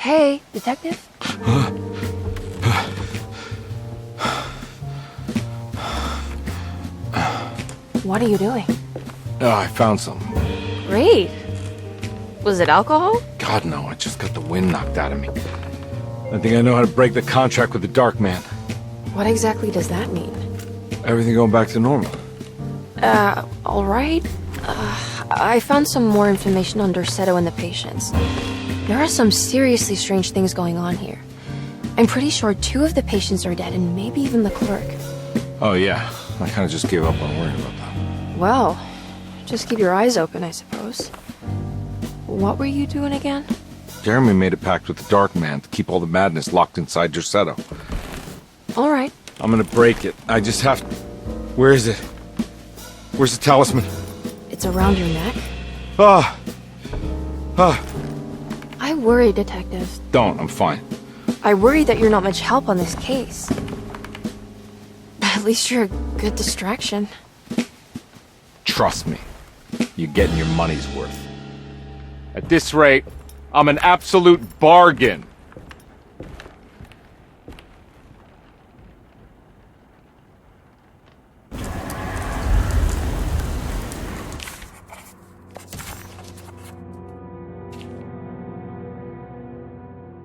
Hey, detective? What are you doing? Oh, I found something. Great. Was it alcohol? God, no, I just got the wind knocked out of me. I think I know how to break the contract with the Dark Man. What exactly does that mean? Everything going back to normal. Alright. I found some more information on Derceto and the patients. There are some seriously strange things going on here. I'm pretty sure 2 of the patients are dead, and maybe even the clerk. Oh, yeah. I kind of just gave up on worrying about that. Well, just keep your eyes open, I suppose. What were you doing again? Jeremy made a pact with the Dark Man to keep all the madness locked inside Derceto. Alright. I'm gonna break it. I just have to... Where is it? Where's the talisman? It's around your neck? Ah! I worry, detective. Don't, I'm fine. I worry that you're not much help on this case. At least you're a good distraction. Trust me. You're getting your money's worth. At this rate, I'm an absolute bargain.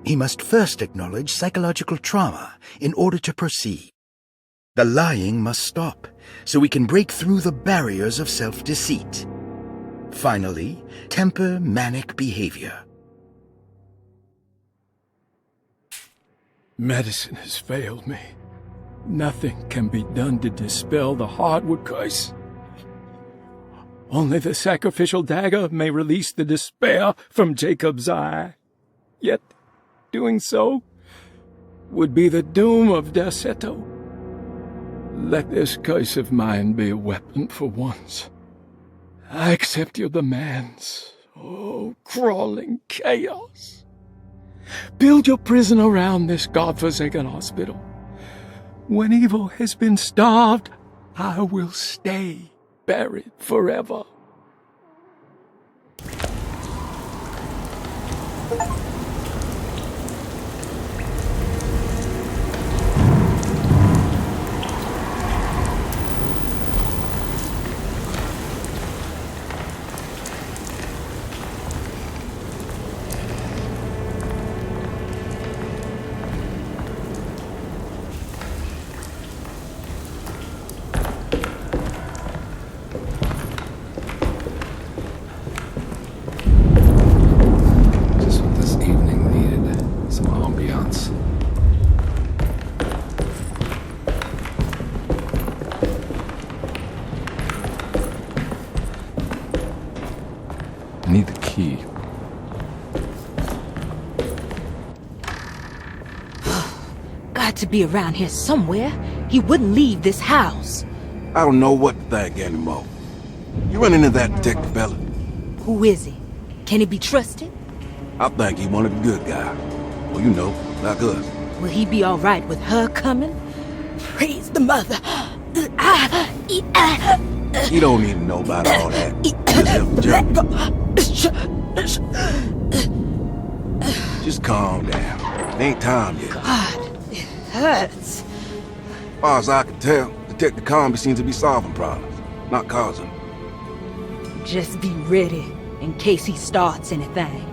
He must first acknowledge psychological trauma in order to proceed. The lying must stop, so we can break through the barriers of self-deceit. Finally, temper manic behavior. Medicine has failed me. Nothing can be done to dispel the hardwood curse. Only the sacrificial dagger may release the despair from Jacob's eye. Yet, doing so would be the doom of Derceto. Let this curse of mine be a weapon for once. I accept your demands, oh, crawling chaos. Build your prison around this godforsaken hospital. When evil has been starved, I will stay buried forever. I need the key. Got to be around here somewhere. He wouldn't leave this house. I don't know what to think anymore. You run into that detective fella? Who is he? Can he be trusted? I think he one of the good guys. Well, you know, like us. Will he be all right with her coming? Praise the mother. You don't need to know about all that. Just calm down. It ain't time yet. God, it hurts. As far as I can tell, Detective Carnby seems to be solving problems, not causing them. Just be ready in case he starts anything.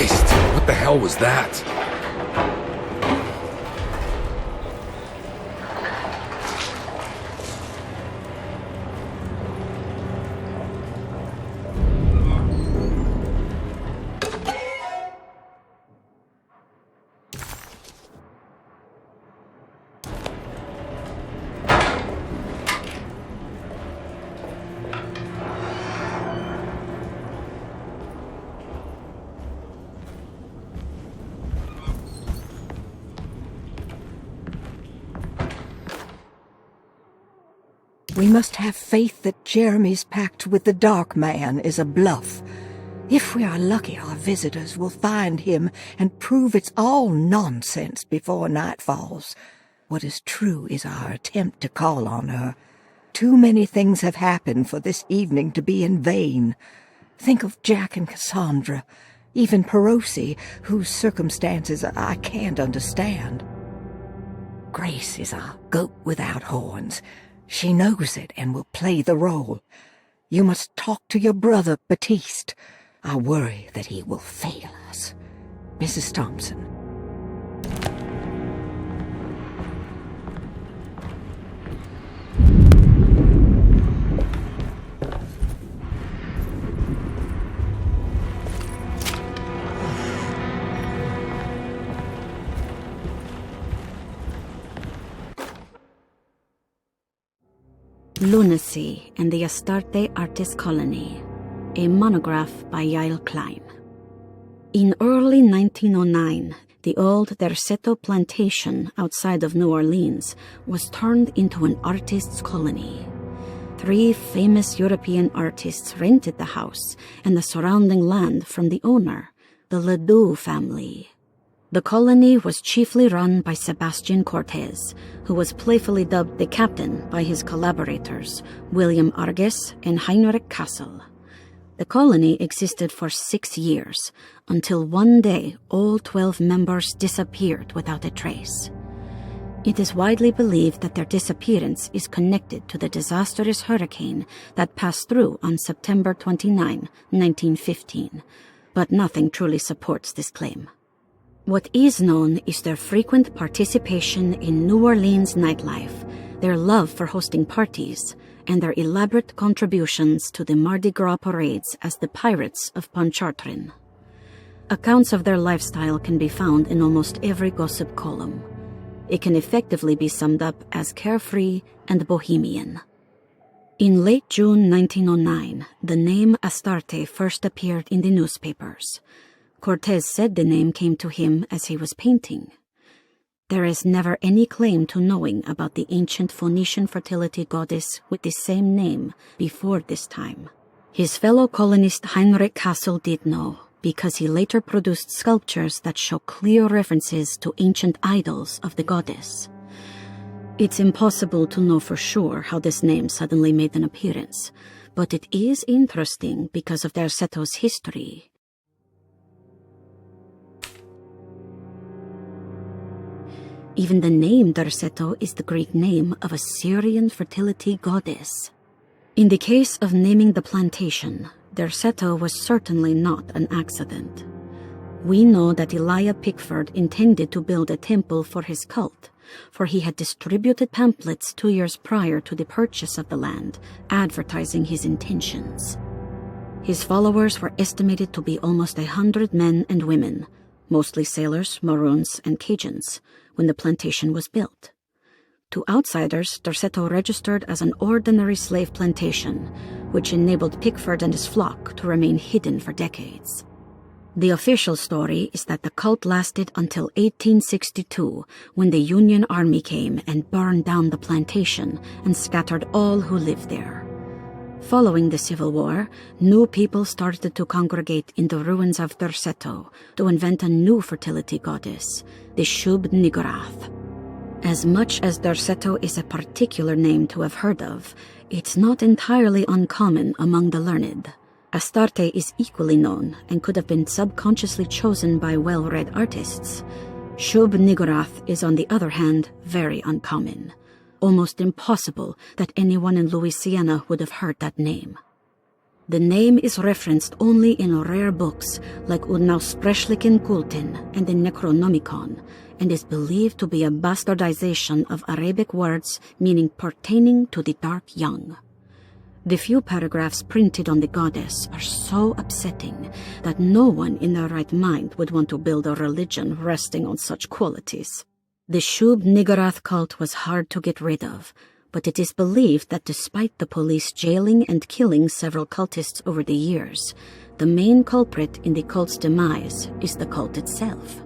Christ, what the hell was that? We must have faith that Jeremy's pact with the Dark Man is a bluff. If we are lucky, our visitors will find him and prove it's all nonsense before night falls. What is true is our attempt to call on her. Too many things have happened for this evening to be in vain. Think of Jack and Cassandra, even Perosi, whose circumstances I can't understand. Grace is our goat without horns. She knows it and will play the role. You must talk to your brother, Baptiste. I worry that he will fail us. Mrs. Thompson. Lunacy and the Astarte Artist Colony, a monograph by Yael Klein. In early 1909, the old Derceto plantation outside of New Orleans was turned into an artist's colony. 3 famous European artists rented the house and the surrounding land from the owner, the Ledoux family. The colony was chiefly run by Sebastian Cortez, who was playfully dubbed the captain by his collaborators, William Arges and Heinrich Kassel. The colony existed for 6 years, until one day all 12 members disappeared without a trace. It is widely believed that their disappearance is connected to the disastrous hurricane that passed through on September 29, 1915, but nothing truly supports this claim. What is known is their frequent participation in New Orleans nightlife, their love for hosting parties, and their elaborate contributions to the Mardi Gras parades as the Pirates of Pontchartrain. Accounts of their lifestyle can be found in almost every gossip column. It can effectively be summed up as carefree and bohemian. In late June 1909, the name Astarte first appeared in the newspapers. Cortez said the name came to him as he was painting. There is never any claim to knowing about the ancient Phoenician fertility goddess with the same name before this time. His fellow colonist Heinrich Kassel did know, because he later produced sculptures that show clear references to ancient idols of the goddess. It's impossible to know for sure how this name suddenly made an appearance, but it is interesting because of Derceto's history. Even the name Derceto is the Greek name of a Syrian fertility goddess. In the case of naming the plantation, Derceto was certainly not an accident. We know that Elijah Pickford intended to build a temple for his cult, for he had distributed pamphlets 2 years prior to the purchase of the land, advertising his intentions. His followers were estimated to be almost 100 men and women, mostly sailors, Maroons, and Cajuns, when the plantation was built. To outsiders, Derceto registered as an ordinary slave plantation, which enabled Pickford and his flock to remain hidden for decades. The official story is that the cult lasted until 1862, when the Union Army came and burned down the plantation and scattered all who lived there. Following the Civil War, new people started to congregate in the ruins of Derceto to invent a new fertility goddess, the Shub-Niggurath. As much as Derceto is a particular name to have heard of, it's not entirely uncommon among the learned. Astarte is equally known and could have been subconsciously chosen by well-read artists. Shub-Niggurath is, on the other hand, very uncommon. Almost impossible that anyone in Louisiana would have heard that name. The name is referenced only in rare books like Unausprechlichen Kulten and the Necronomicon, and is believed to be a bastardization of Arabic words meaning pertaining to the dark young. The few paragraphs printed on the goddess are so upsetting that no one in their right mind would want to build a religion resting on such qualities. The Shub Niggurath cult was hard to get rid of, but it is believed that despite the police jailing and killing several cultists over the years, the main culprit in the cult's demise is the cult itself,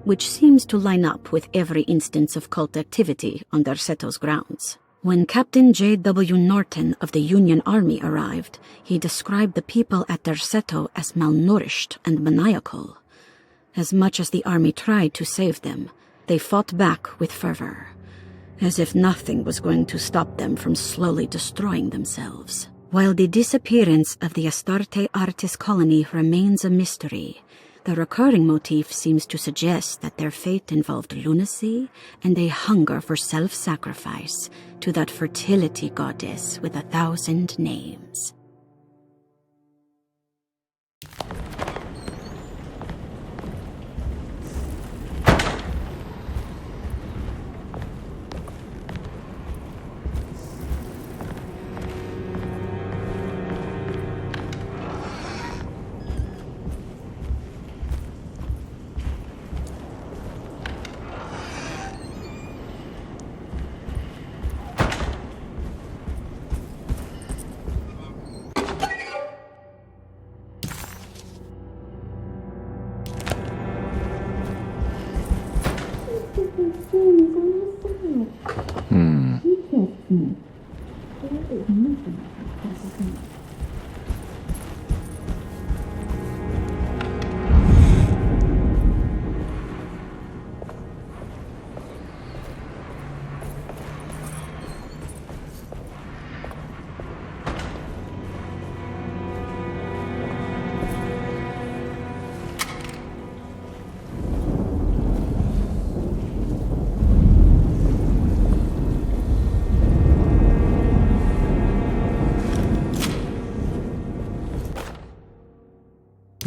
which seems to line up with every instance of cult activity on Derceto's grounds. When Captain J.W. Norton of the Union Army arrived, he described the people at Derceto as malnourished and maniacal. As much as the army tried to save them, they fought back with fervor, as if nothing was going to stop them from slowly destroying themselves. While the disappearance of the Astarte Artis colony remains a mystery, the recurring motif seems to suggest that their fate involved lunacy and a hunger for self-sacrifice to that fertility goddess with 1,000 names.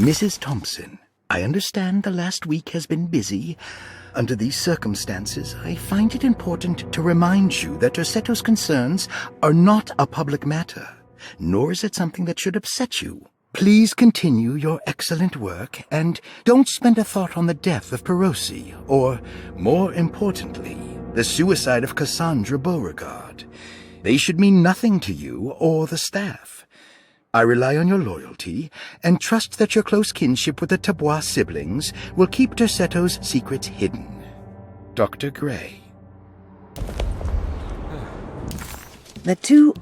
Mrs. Thompson, I understand the last week has been busy. Under these circumstances, I find it important to remind you that Derceto's concerns are not a public matter, nor is it something that should upset you. Please continue your excellent work, and don't spend a thought on the death of Perosi, or, more importantly, the suicide of Cassandra Beauregard. They should mean nothing to you or the staff. I rely on your loyalty, and trust that your close kinship with the Tabois siblings will keep Derceto's secrets hidden. Dr. Gray. The two...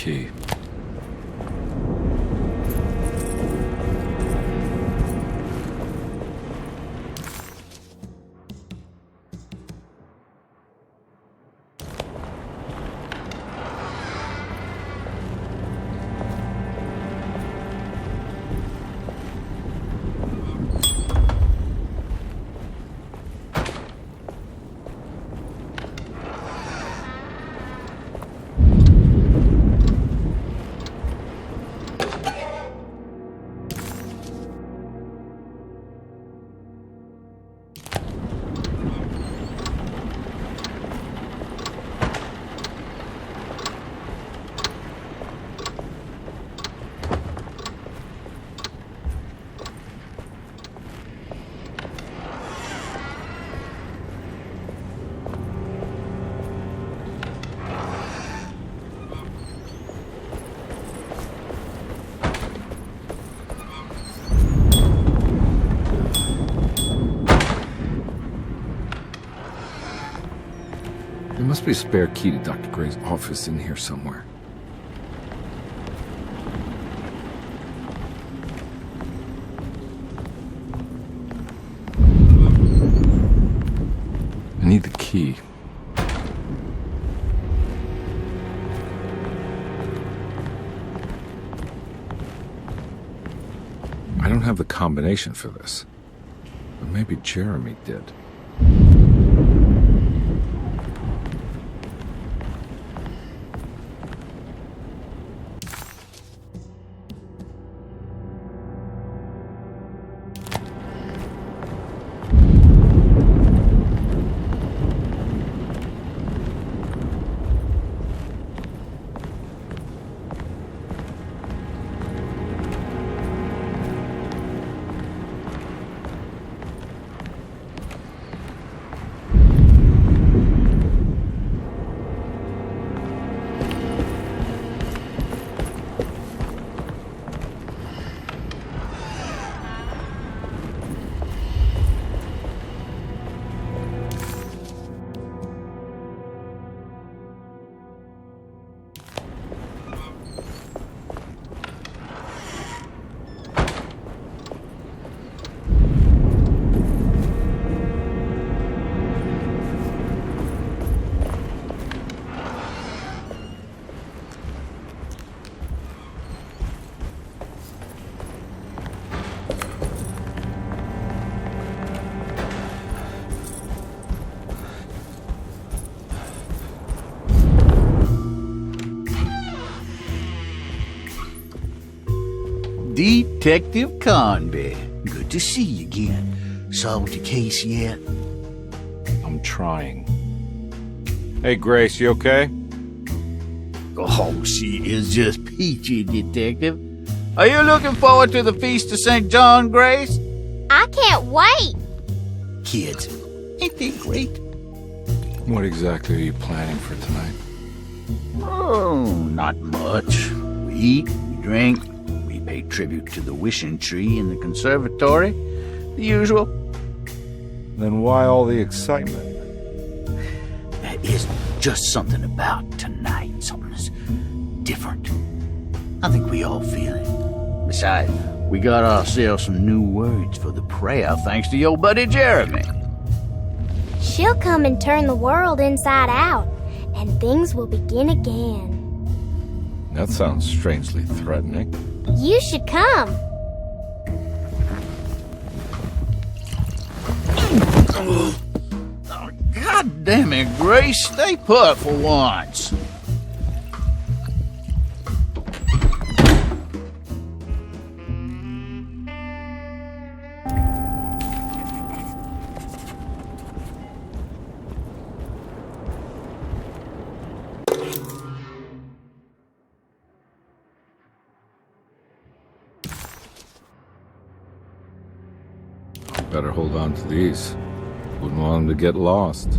key. There must be a spare key to Dr. Gray's office in here somewhere. I need the key. I don't have the combination for this, but maybe Jeremy did. Detective Carnby. Good to see you again. Solved your case yet? I'm trying. Hey, Grace, you okay? Oh, she is just peachy, Detective. Are you looking forward to the Feast of St. John, Grace? I can't wait. Kids, ain't they great? What exactly are you planning for tonight? Oh, not much. We eat, we drink, we pay tribute to the wishing tree in the conservatory. The usual. Then why all the excitement? There is just something about tonight. Something's different. I think we all feel it. Besides, we got ourselves some new words for the prayer thanks to your buddy Jeremy. She'll come and turn the world inside out, and things will begin again. That sounds strangely threatening. You should come. God damn it, Grace. Stay put for once. Better hold on to these. Wouldn't want them to get lost.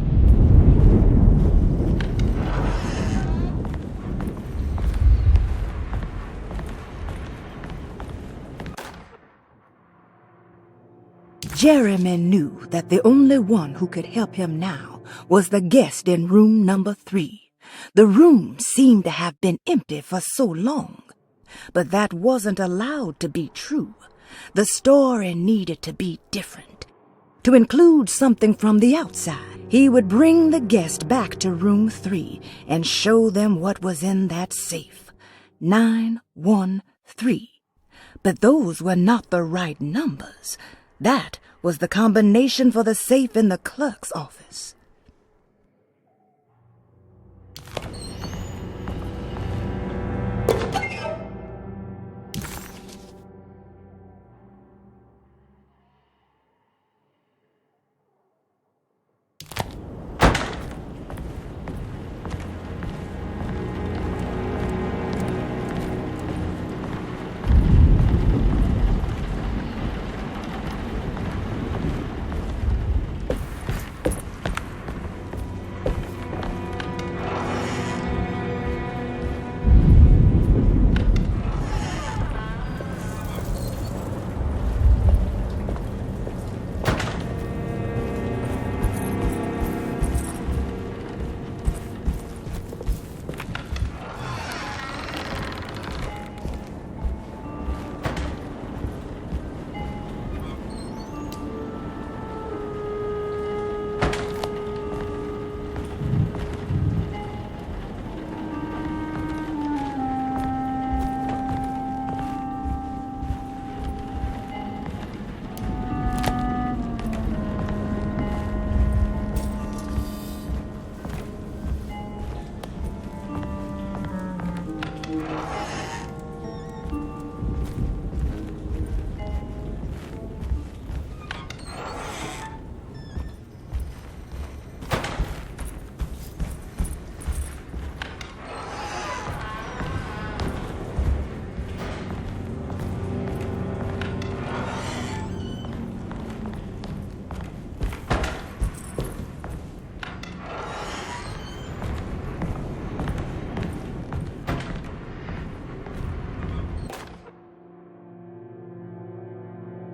Jeremy knew that the only one who could help him now was the guest in room number 3, The room seemed to have been empty for so long. But that wasn't allowed to be true. The story needed to be different. To include something from the outside, he would bring the guest back to room 3 and show them what was in that safe. 913. But those were not the right numbers. That was the combination for the safe in the clerk's office.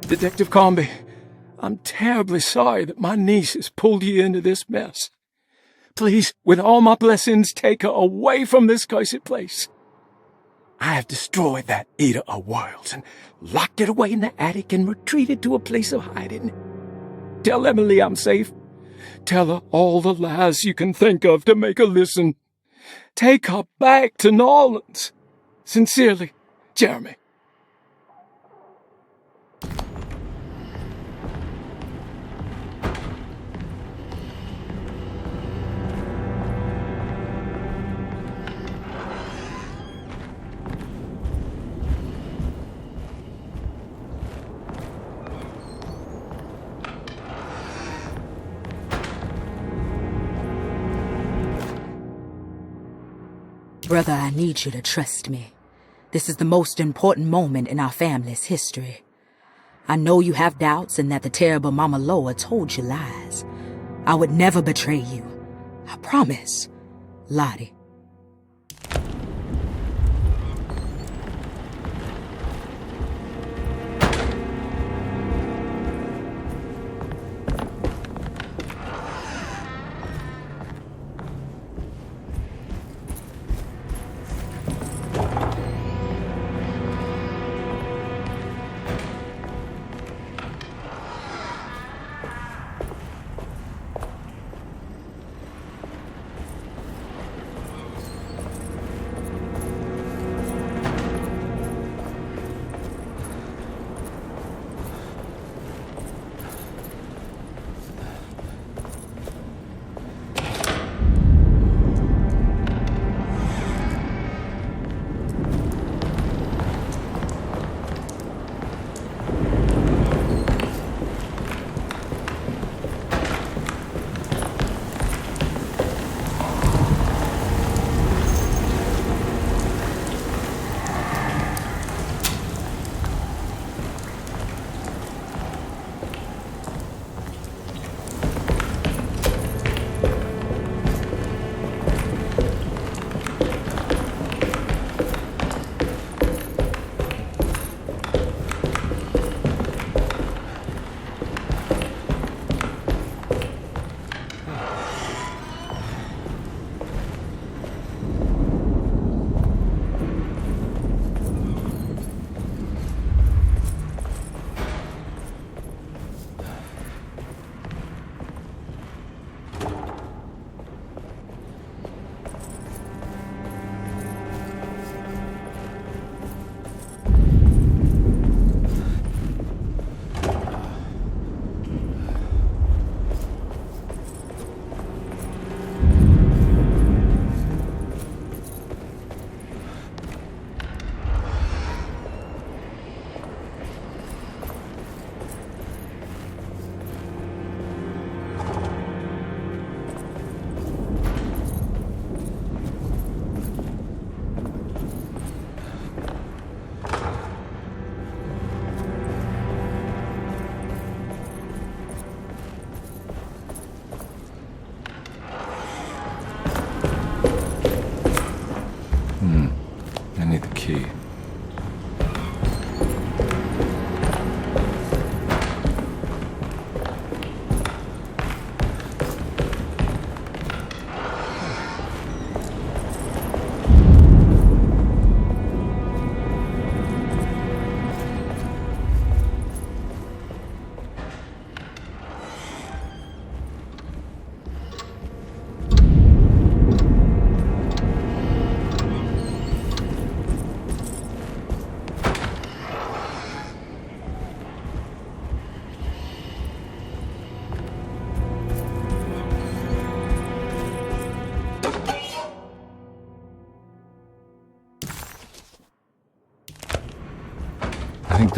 Detective Carnby, I'm terribly sorry that my niece has pulled you into this mess. Please, with all my blessings, take her away from this cursed place. I have destroyed that eater of worlds and locked it away in the attic and retreated to a place of hiding. Tell Emily I'm safe. Tell her all the lies you can think of to make her listen. Take her back to New Orleans. Sincerely, Jeremy. Brother, I need you to trust me. This is the most important moment in our family's history. I know you have doubts and that the terrible Mama Loa told you lies. I would never betray you. I promise. Lottie.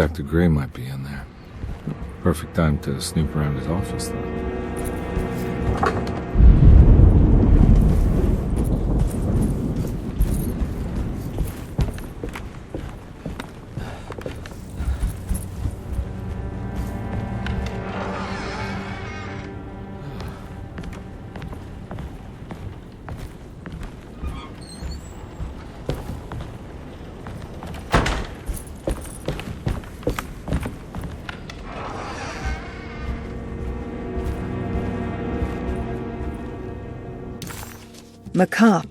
Dr. Gray might be in there. Perfect time to snoop around his office, though. Macabre.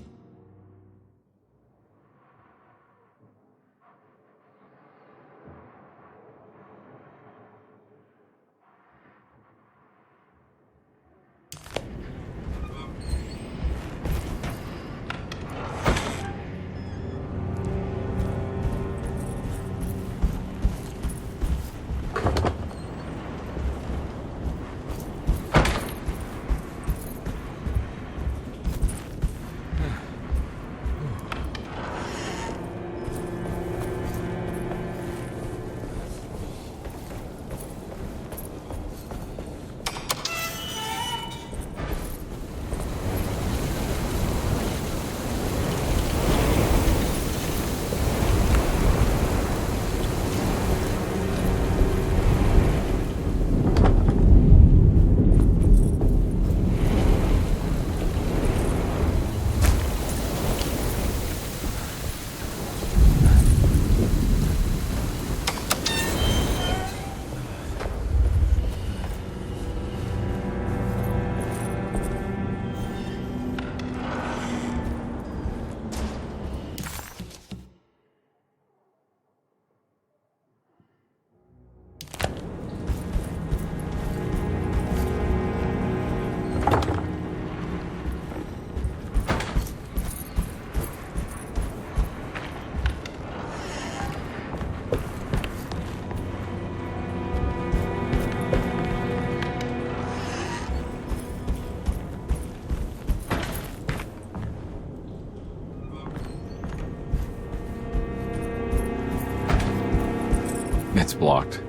It's blocked.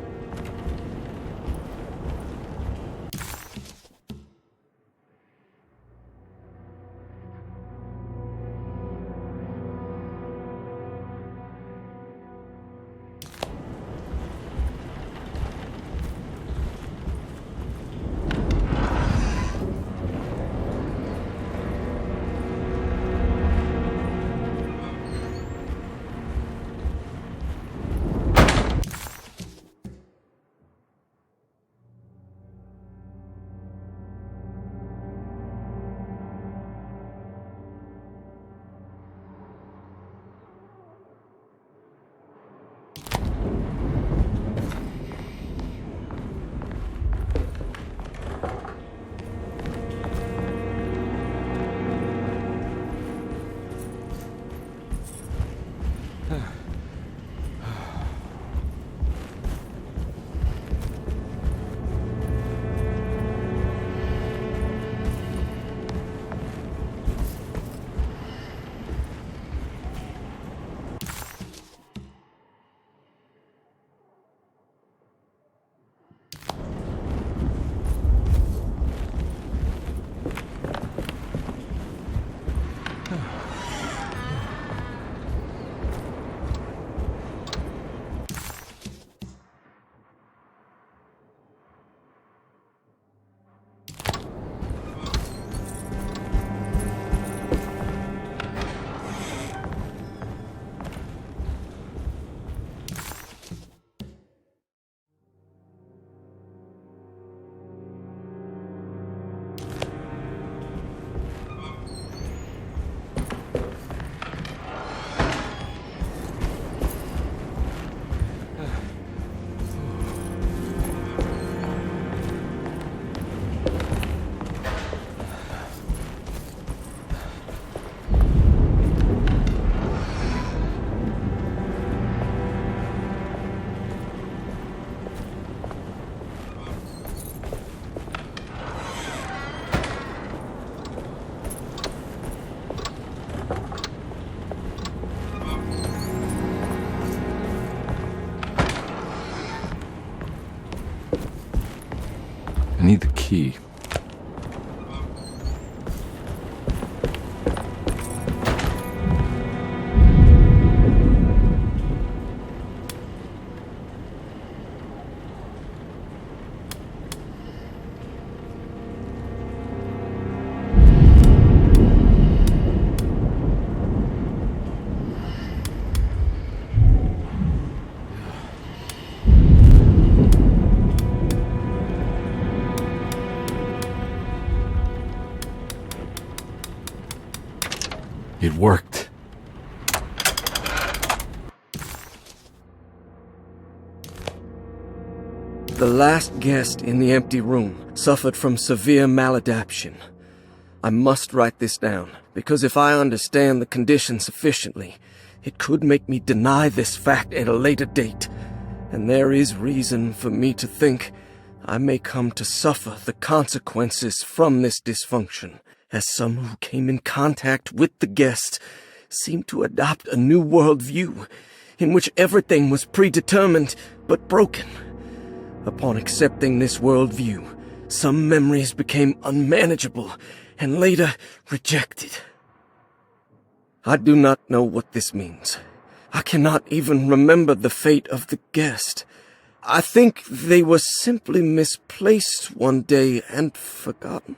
I need the key. It worked. The last guest in the empty room suffered from severe maladaptation. I must write this down, because if I understand the condition sufficiently, it could make me deny this fact at a later date, and there is reason for me to think I may come to suffer the consequences from this dysfunction, as some who came in contact with the guest seemed to adopt a new worldview in which everything was predetermined but broken. Upon accepting this worldview, some memories became unmanageable and later rejected. I do not know what this means. I cannot even remember the fate of the guest. I think they were simply misplaced one day and forgotten.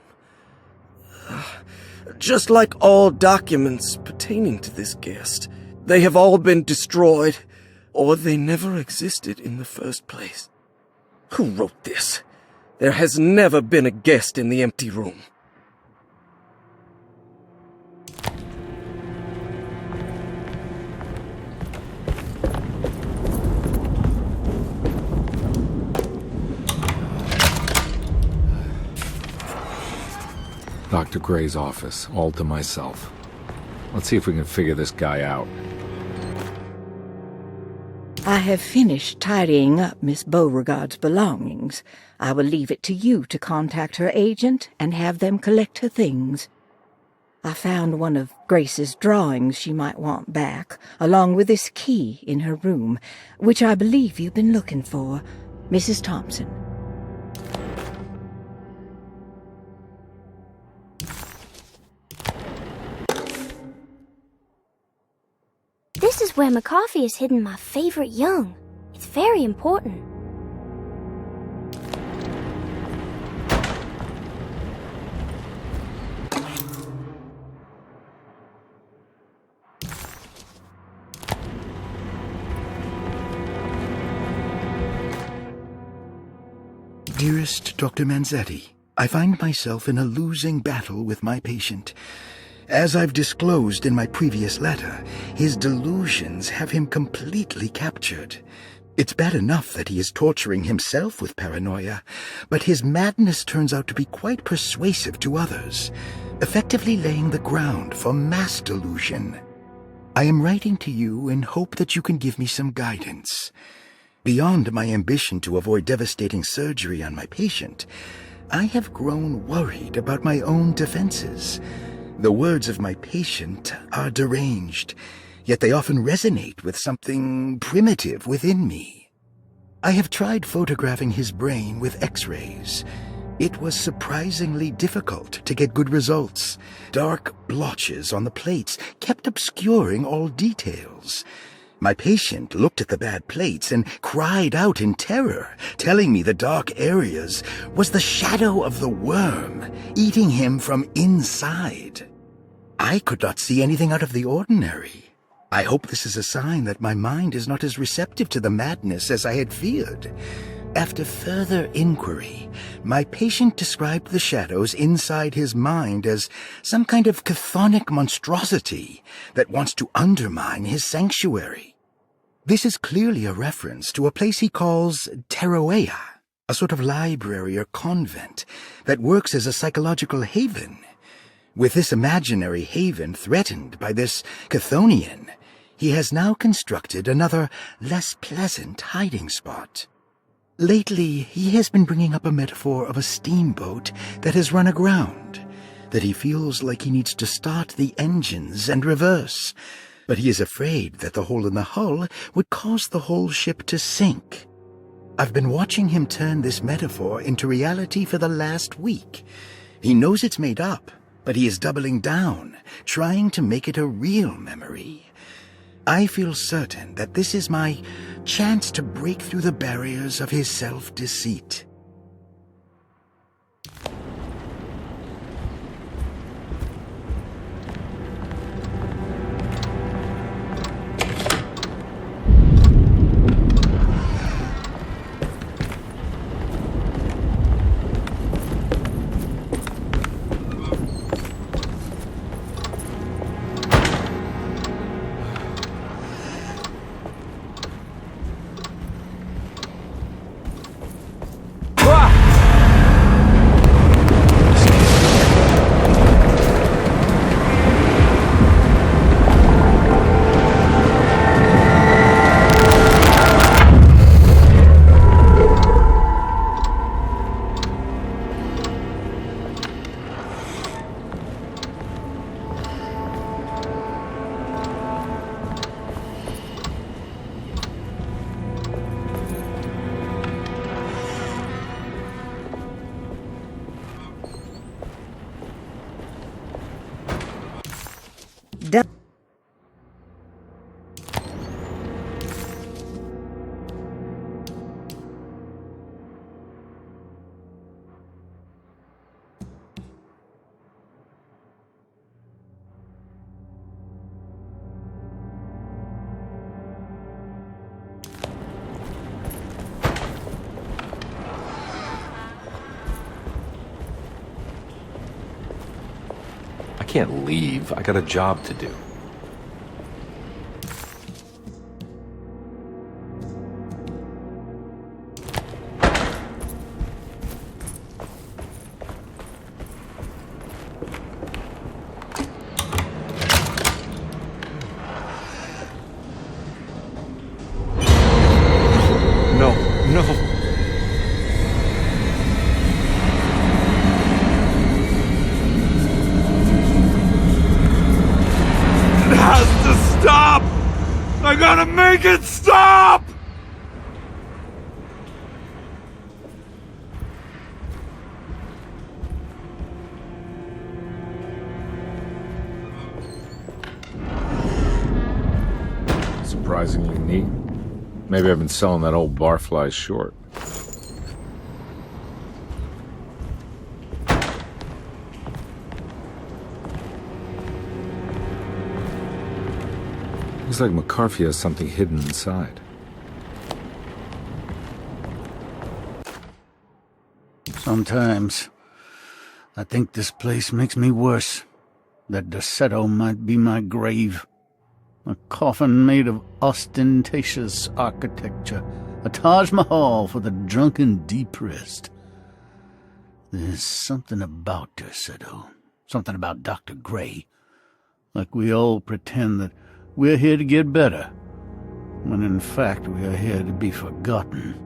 Just like all documents pertaining to this guest, they have all been destroyed, or they never existed in the first place. Who wrote this? There has never been a guest in the empty room. Dr. Gray's office, all to myself. Let's see if we can figure this guy out. I have finished tidying up Miss Beauregard's belongings. I will leave it to you to contact her agent and have them collect her things. I found one of Grace's drawings she might want back, along with this key in her room, which I believe you've been looking for. Mrs. Thompson. This is where McCarthy has hidden my favorite young. It's very important. Dearest Dr. Manzetti, I find myself in a losing battle with my patient. As I've disclosed in my previous letter, his delusions have him completely captured. It's bad enough that he is torturing himself with paranoia, but his madness turns out to be quite persuasive to others, effectively laying the ground for mass delusion. I am writing to you in hope that you can give me some guidance. Beyond my ambition to avoid devastating surgery on my patient, I have grown worried about my own defenses. The words of my patient are deranged, yet they often resonate with something primitive within me. I have tried photographing his brain with X-rays. It was surprisingly difficult to get good results. Dark blotches on the plates kept obscuring all details. My patient looked at the bad plates and cried out in terror, telling me the dark areas was the shadow of the worm eating him from inside. I could not see anything out of the ordinary. I hope this is a sign that my mind is not as receptive to the madness as I had feared. After further inquiry, my patient described the shadows inside his mind as some kind of chthonic monstrosity that wants to undermine his sanctuary. This is clearly a reference to a place he calls Teroea, a sort of library or convent that works as a psychological haven. With this imaginary haven threatened by this Chthonian, he has now constructed another, less pleasant hiding spot. Lately, he has been bringing up a metaphor of a steamboat that has run aground, that he feels like he needs to start the engines and reverse, but he is afraid that the hole in the hull would cause the whole ship to sink. I've been watching him turn this metaphor into reality for the last week. He knows it's made up, but he is doubling down, trying to make it a real memory. I feel certain that this is my chance to break through the barriers of his self-deceit. I can't leave. I got a job to do. I gotta make it stop! Surprisingly neat. Maybe I've been selling that old barfly short. Looks like McCarthy has something hidden inside. Sometimes I think this place makes me worse. That Derceto might be my grave. A coffin made of ostentatious architecture. A Taj Mahal for the drunken depressed. There's something about Derceto. Something about Dr. Gray. Like we all pretend that we're here to get better, when in fact we are here to be forgotten.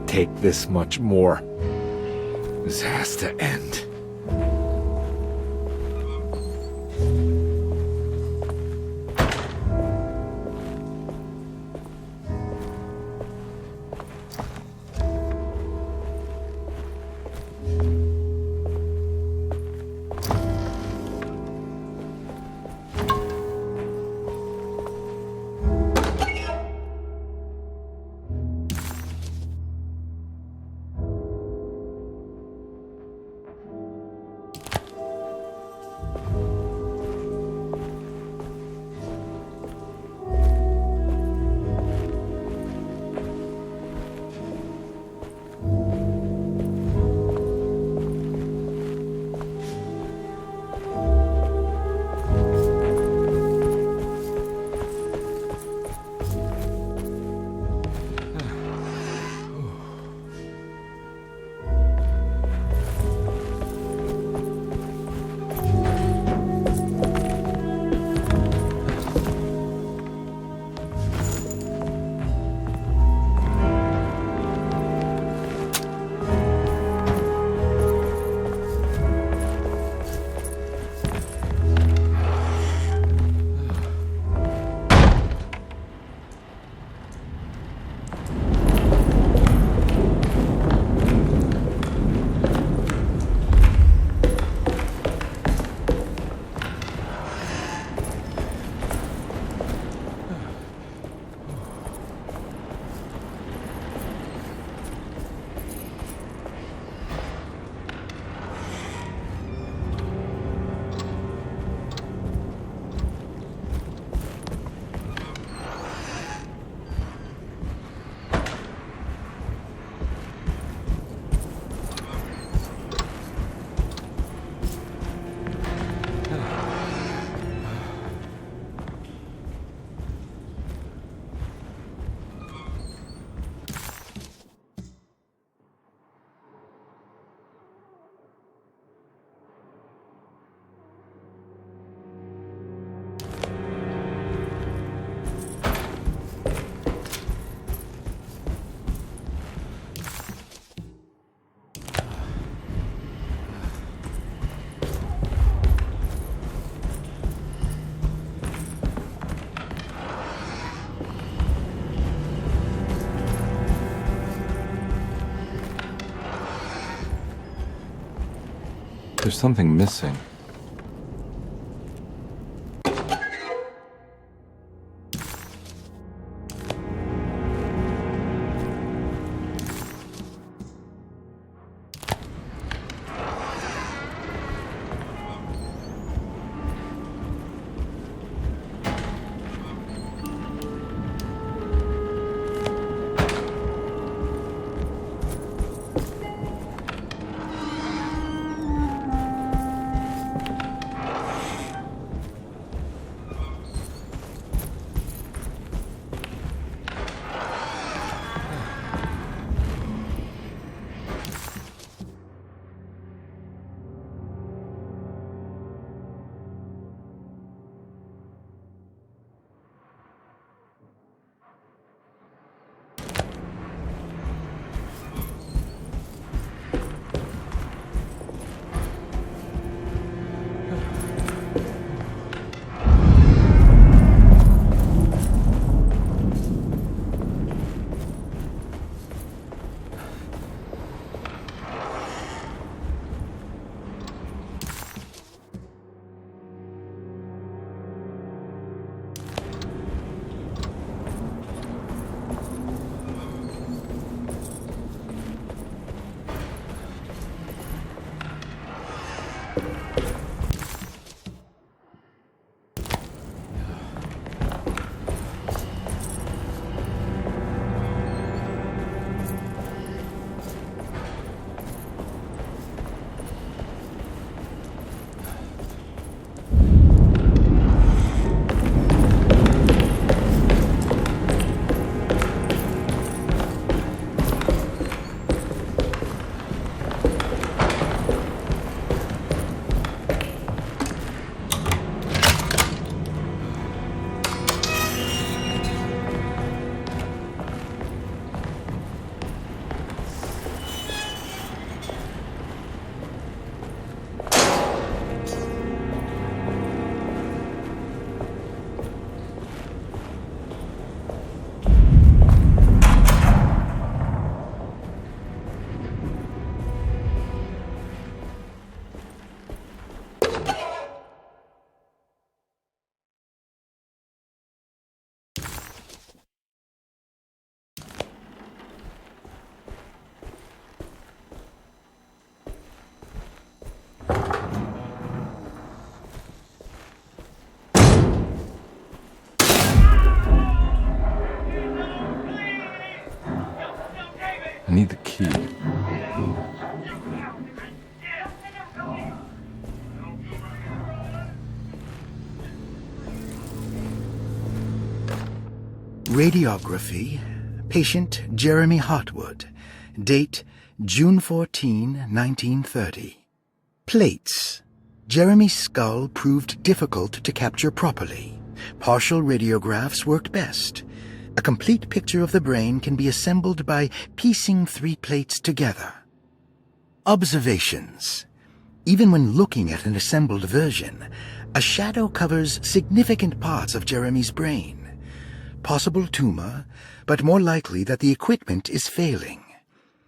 take this much more. This has to end. There's something missing. need the key. Radiography. Patient Jeremy Hartwood. Date June 14, 1930. Plates. Jeremy's skull proved difficult to capture properly. Partial radiographs worked best. A complete picture of the brain can be assembled by piecing 3 plates together. Observations. Even when looking at an assembled version, a shadow covers significant parts of Jeremy's brain. Possible tumor, but more likely that the equipment is failing.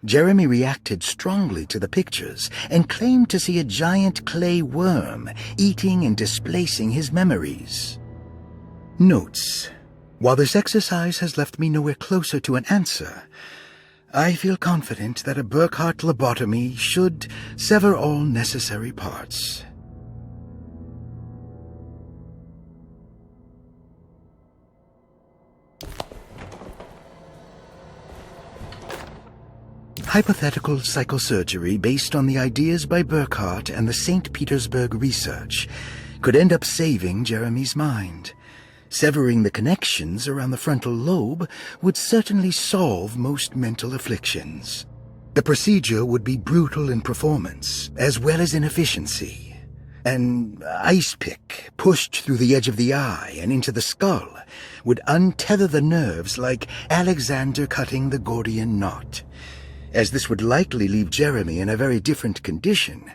Jeremy reacted strongly to the pictures and claimed to see a giant clay worm eating and displacing his memories. Notes. While this exercise has left me nowhere closer to an answer, I feel confident that a Burkhardt lobotomy should sever all necessary parts. Hypothetical psychosurgery based on the ideas by Burkhardt and the St. Petersburg research could end up saving Jeremy's mind. Severing the connections around the frontal lobe would certainly solve most mental afflictions. The procedure would be brutal in performance, as well as in efficiency. An ice pick pushed through the edge of the eye and into the skull would untether the nerves like Alexander cutting the Gordian knot. As this would likely leave Jeremy in a very different condition,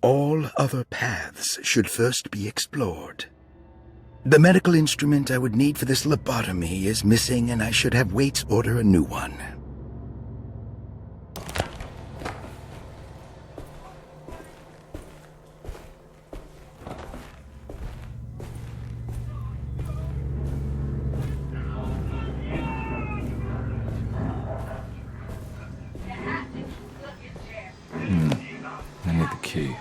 all other paths should first be explored. The medical instrument I would need for this lobotomy is missing, and I should have Waits order a new one. I need the key.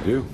do.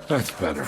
That's better.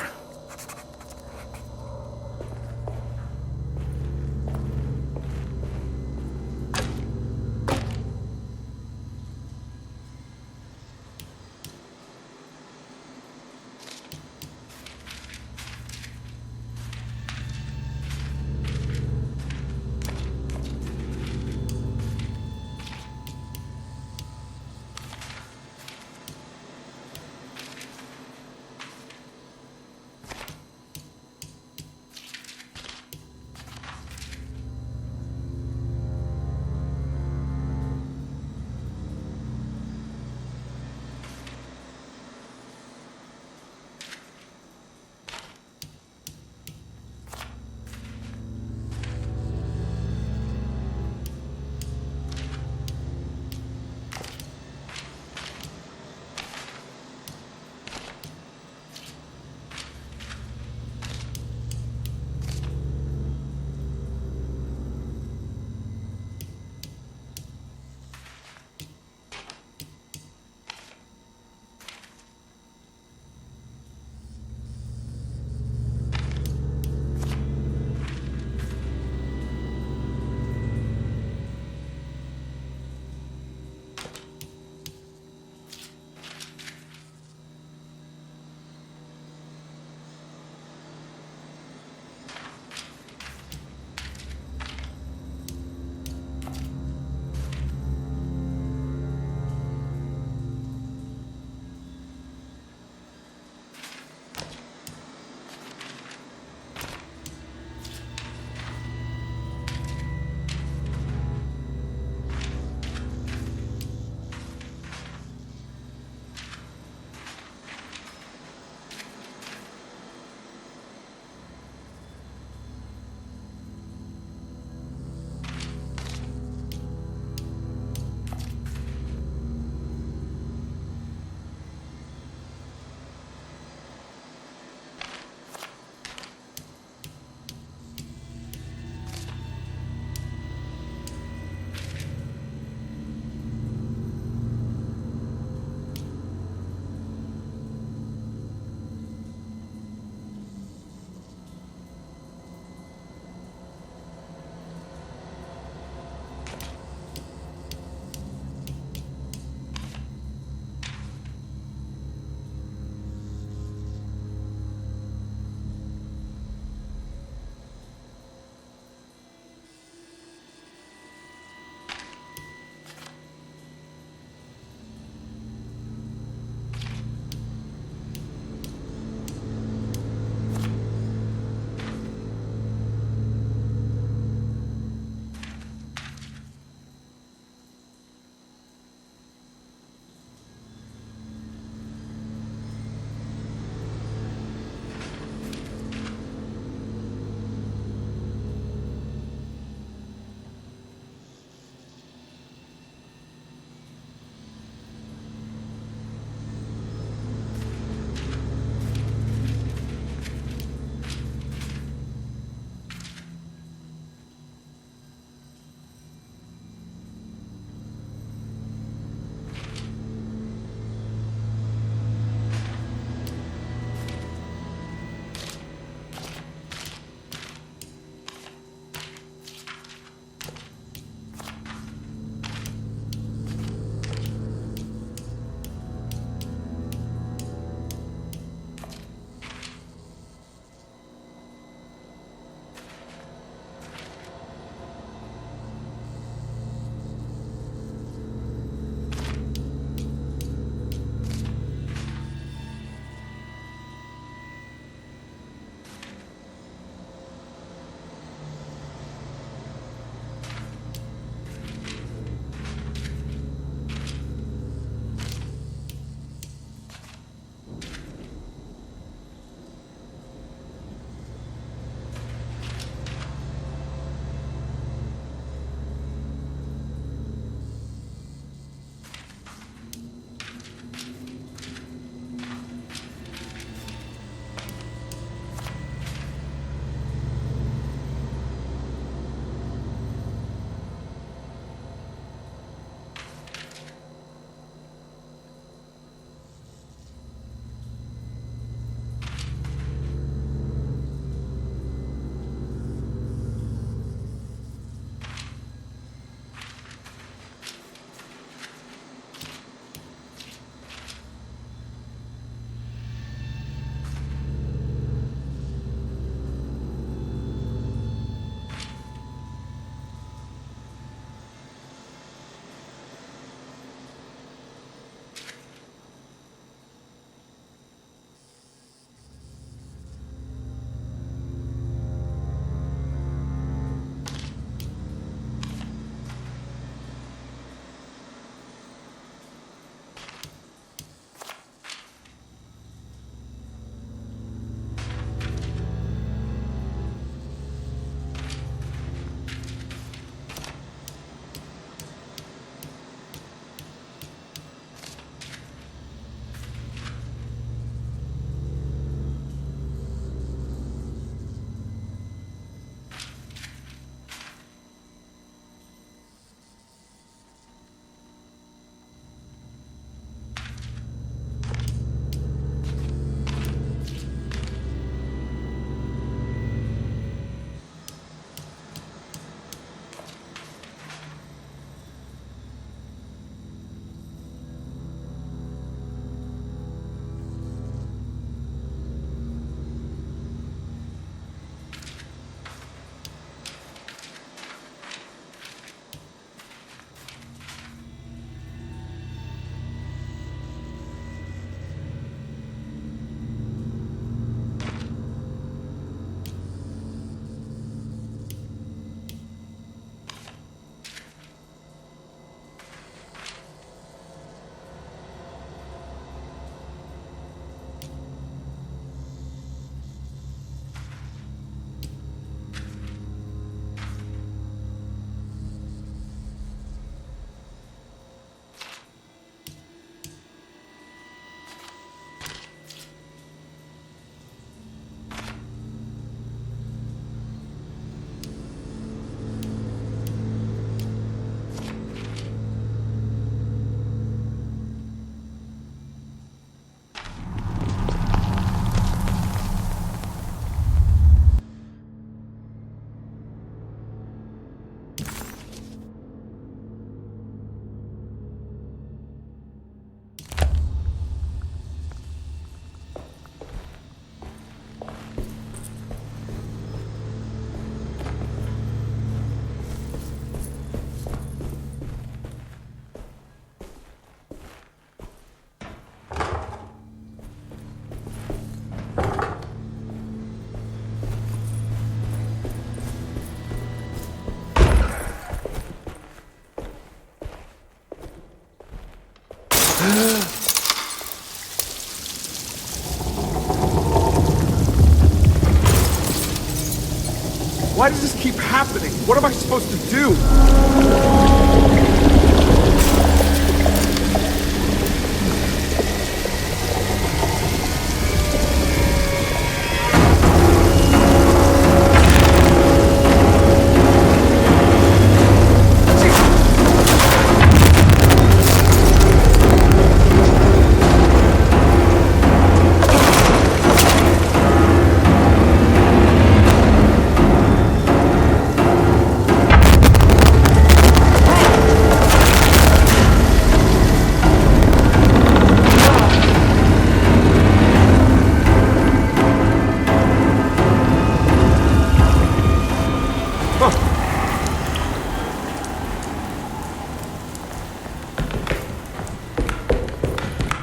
Why does this keep happening? What am I supposed to do?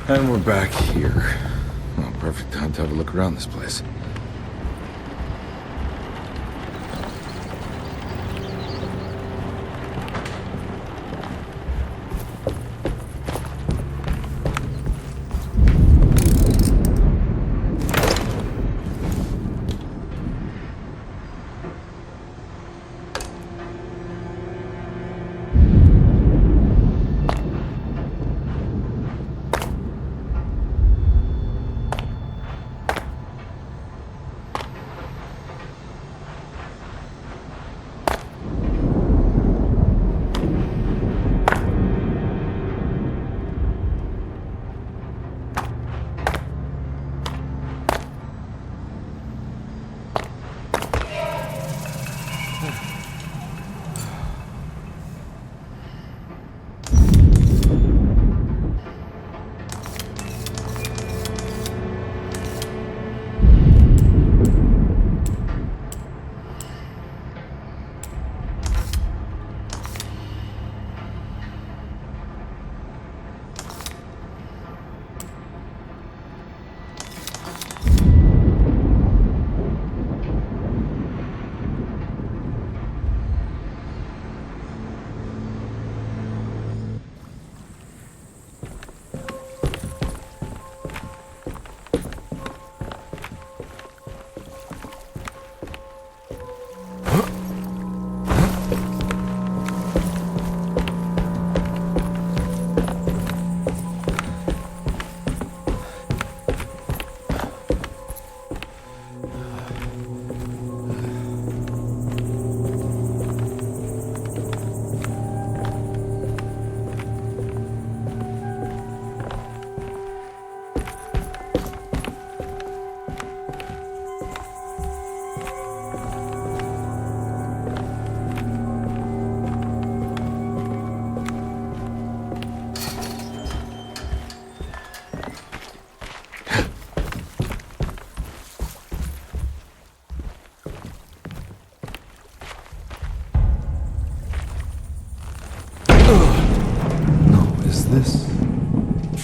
And we're back here. Well, perfect time to have a look around this place.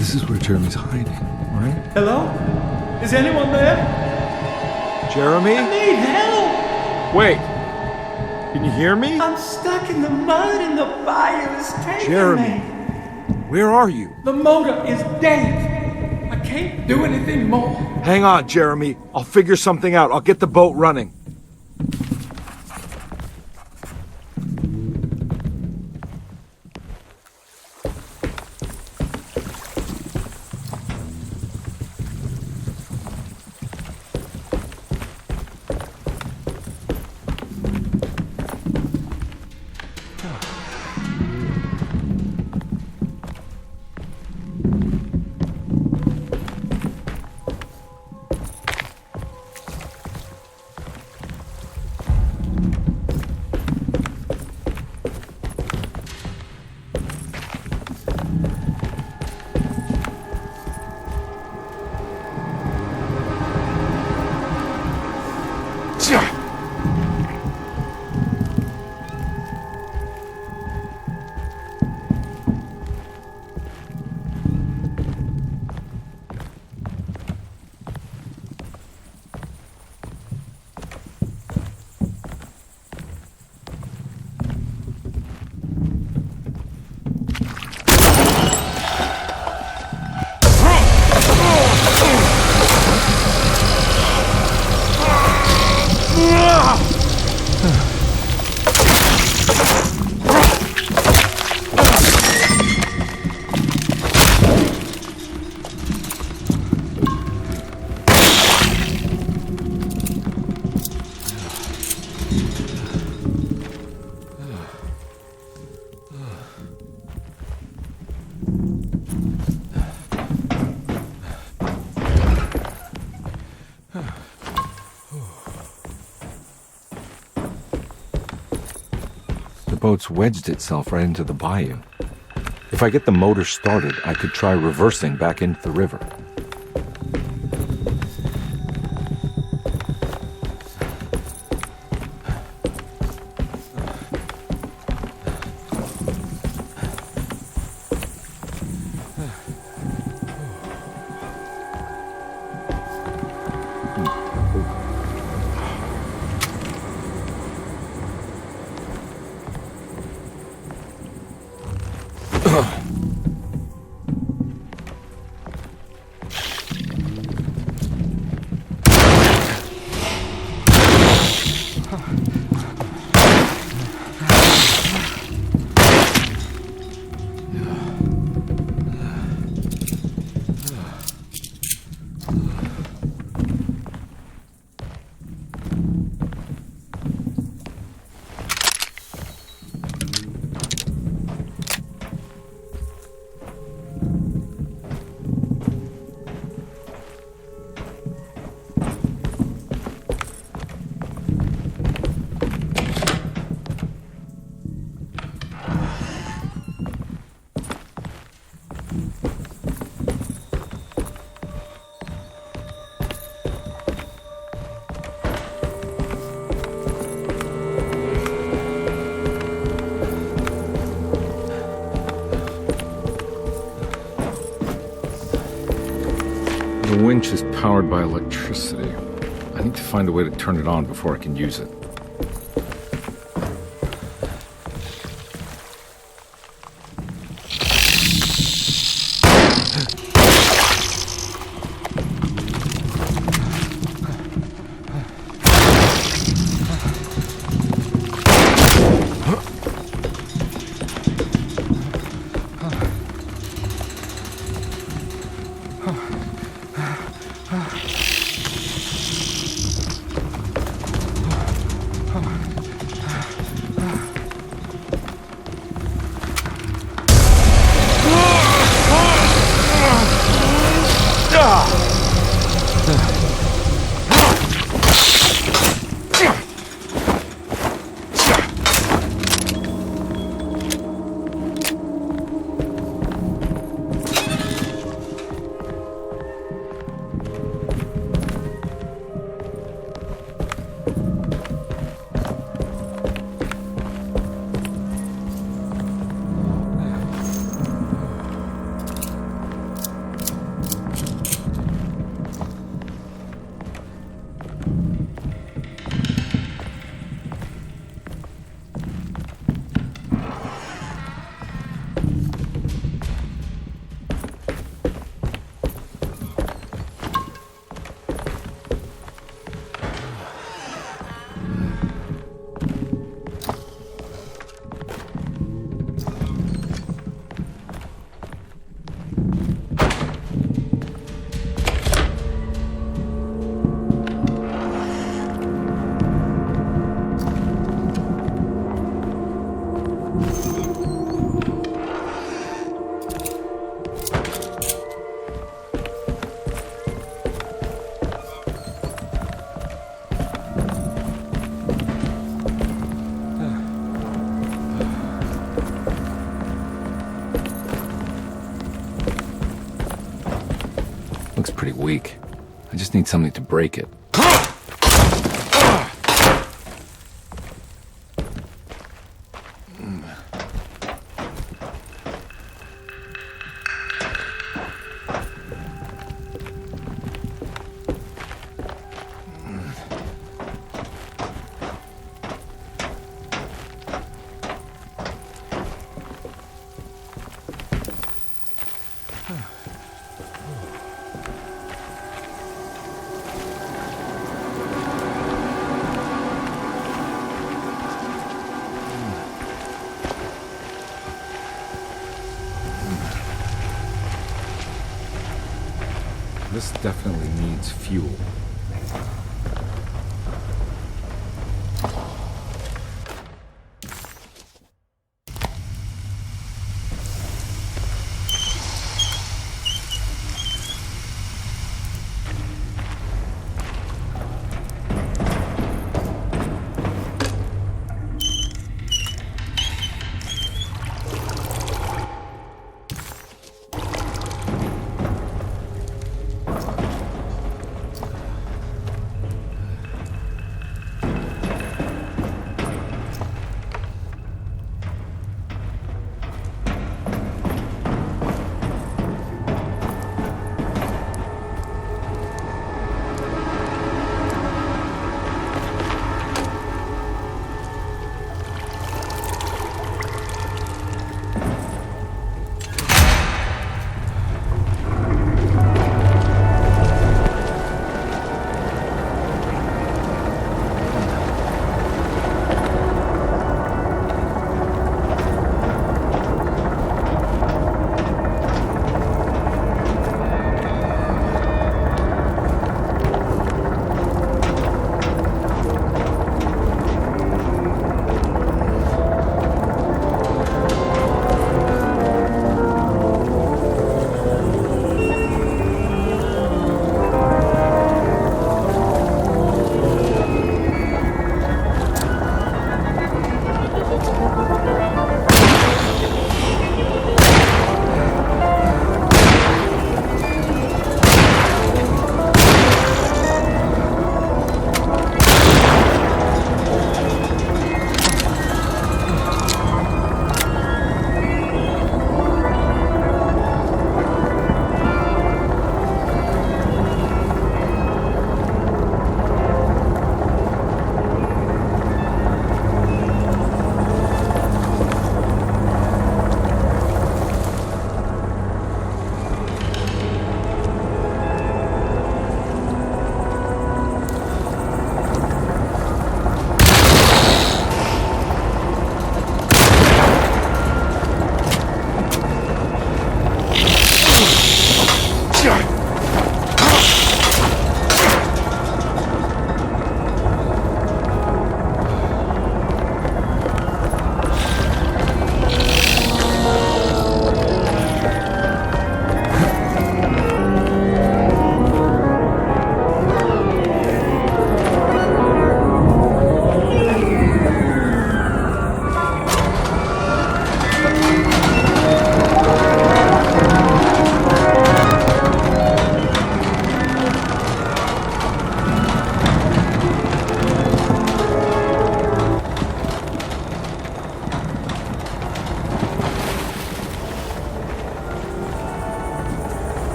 This is where Jeremy's hiding, right? Hello? Is anyone there? Jeremy? I need help! Wait! Can you hear me? I'm stuck in the mud and the fire is taking Jeremy, me. Where are you? The motor is dead. I can't do anything more. Hang on, Jeremy. I'll figure something out. I'll get the boat running. boat's wedged itself right into the bayou. If I get the motor started, I could try reversing back into the river. The winch is powered by electricity. I need to find a way to turn it on before I can use it. Looks pretty weak. I just need something to break it. This definitely needs fuel.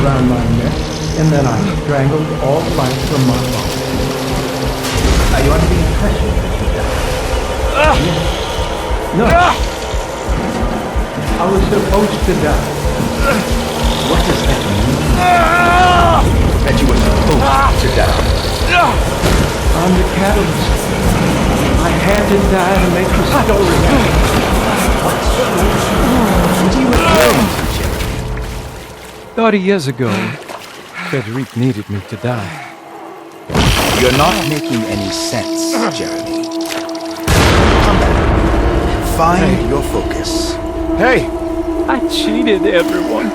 Around my neck, and then I strangled all life from my body. Are you under the impression that you died? Yes. No. I was supposed to die. What does that mean? That you were supposed to die. I'm the catalyst. I had to die to make the story happen. What are you referring to, Jeremy? 30 years ago, Frederic needed me to die. You're not making any sense, Jeremy. Come back. Find your focus. Hey! I cheated everyone.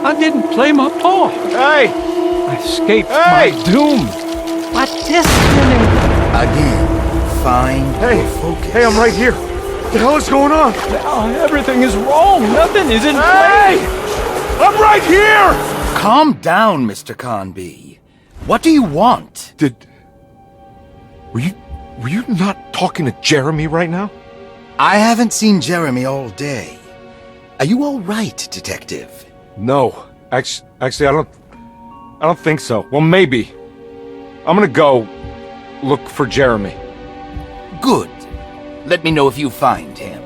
I didn't play my part. Hey! I escaped my doom. My destiny. Again, find your focus. Hey, I'm right here. What the hell is going on? Now everything is wrong. Nothing is in place. I'm right here! Calm down, Mr. Carnby. What do you want? Were you not talking to Jeremy right now? I haven't seen Jeremy all day. Are you all right, Detective? No. Actually, I don't think so. Well, maybe. I'm gonna go look for Jeremy. Good. Let me know if you find him.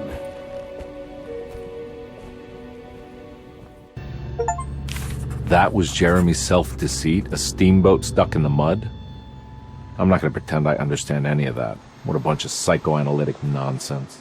That was Jeremy's self-deceit? A steamboat stuck in the mud? I'm not going to pretend I understand any of that. What a bunch of psychoanalytic nonsense.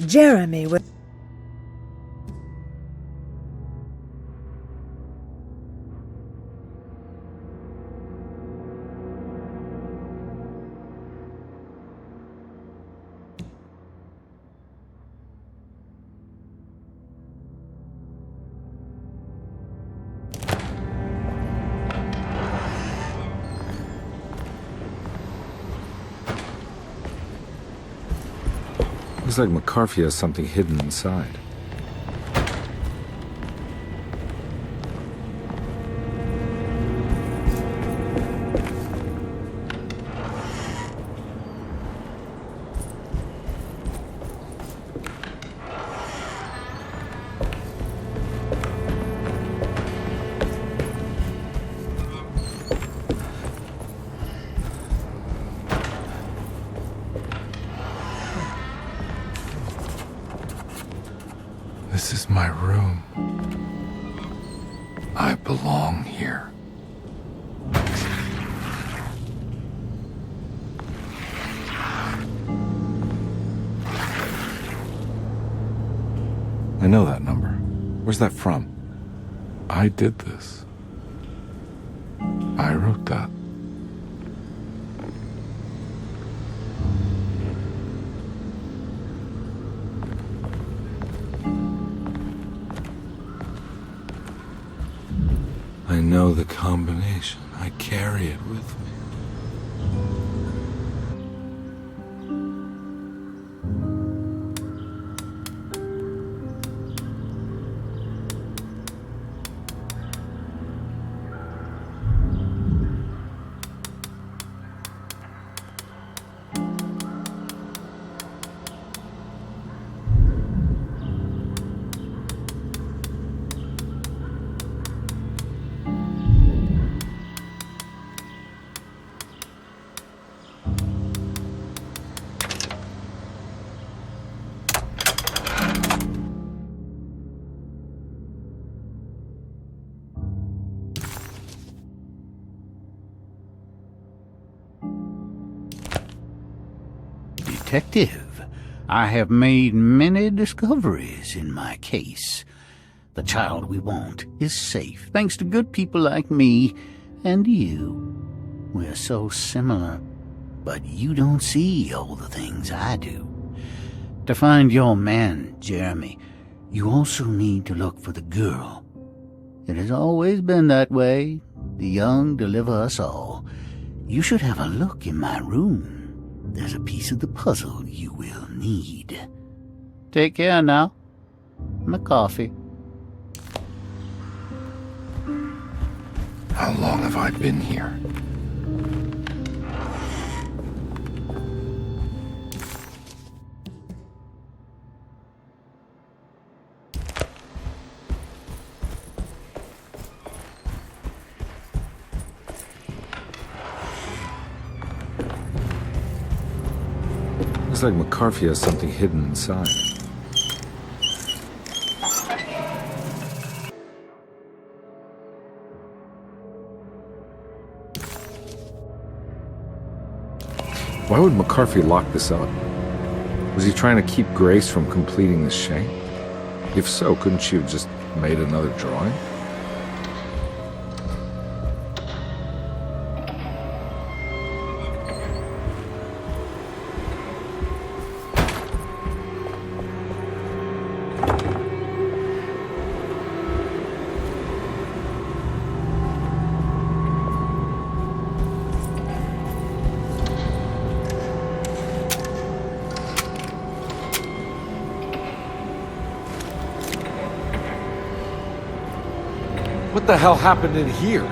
Jeremy was... Looks like McCarthy has something hidden inside. This is my room. I belong here. I know that number. Where's that from? I did this. I wrote that. I know the combination. I carry it with me. Detective, I have made many discoveries in my case. The child we want is safe, thanks to good people like me and you. We're so similar, but you don't see all the things I do. To find your man, Jeremy, you also need to look for the girl. It has always been that way. The young deliver us all. You should have a look in my room. There's a piece of the puzzle you will need. Take care now. My coffee. How long have I been here? Looks like McCarthy has something hidden inside. Why would McCarthy lock this up? Was he trying to keep Grace from completing the shape? If so, couldn't she have just made another drawing? What the hell happened in here?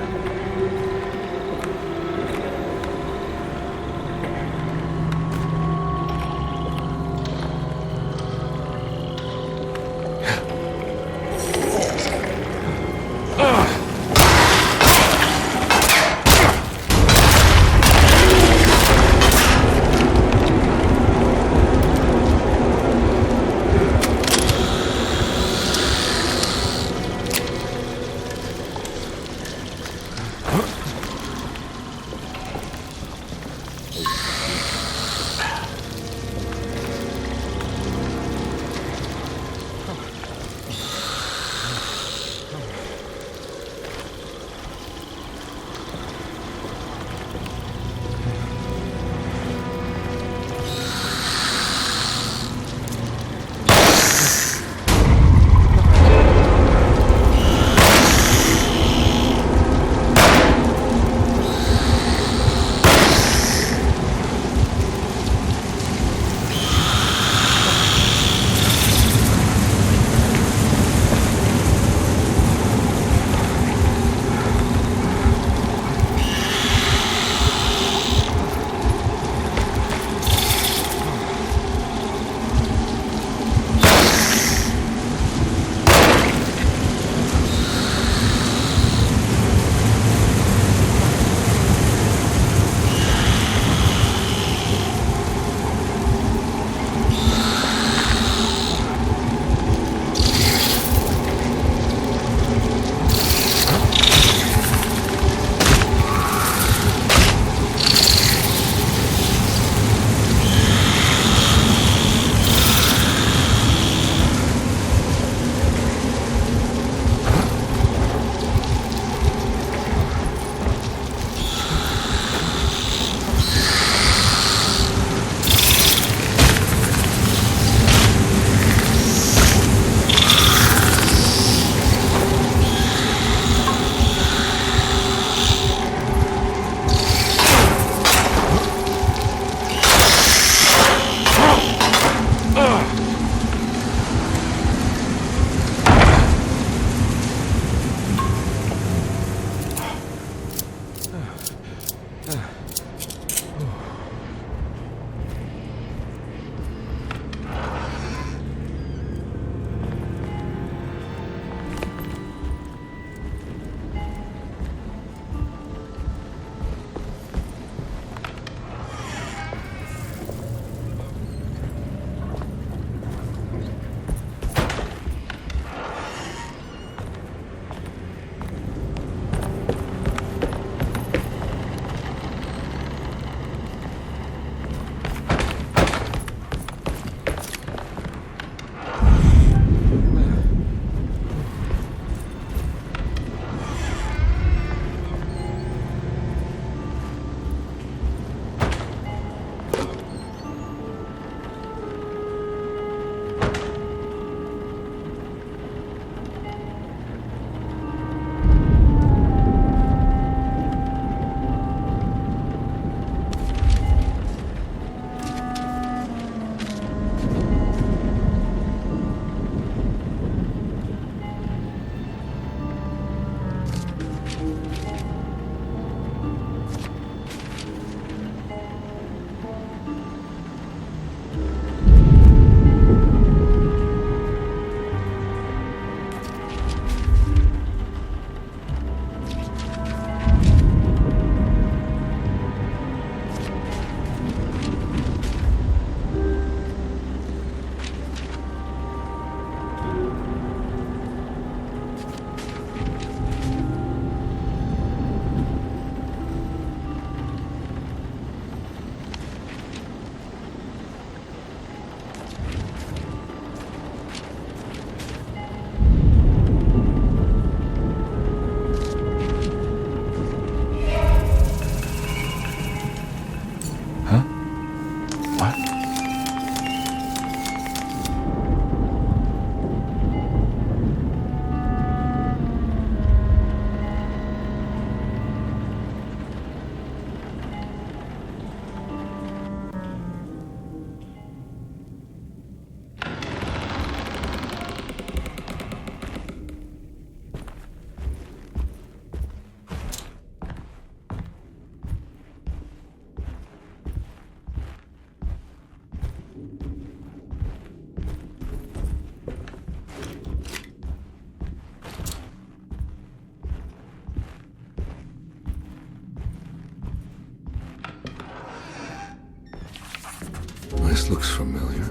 This looks familiar.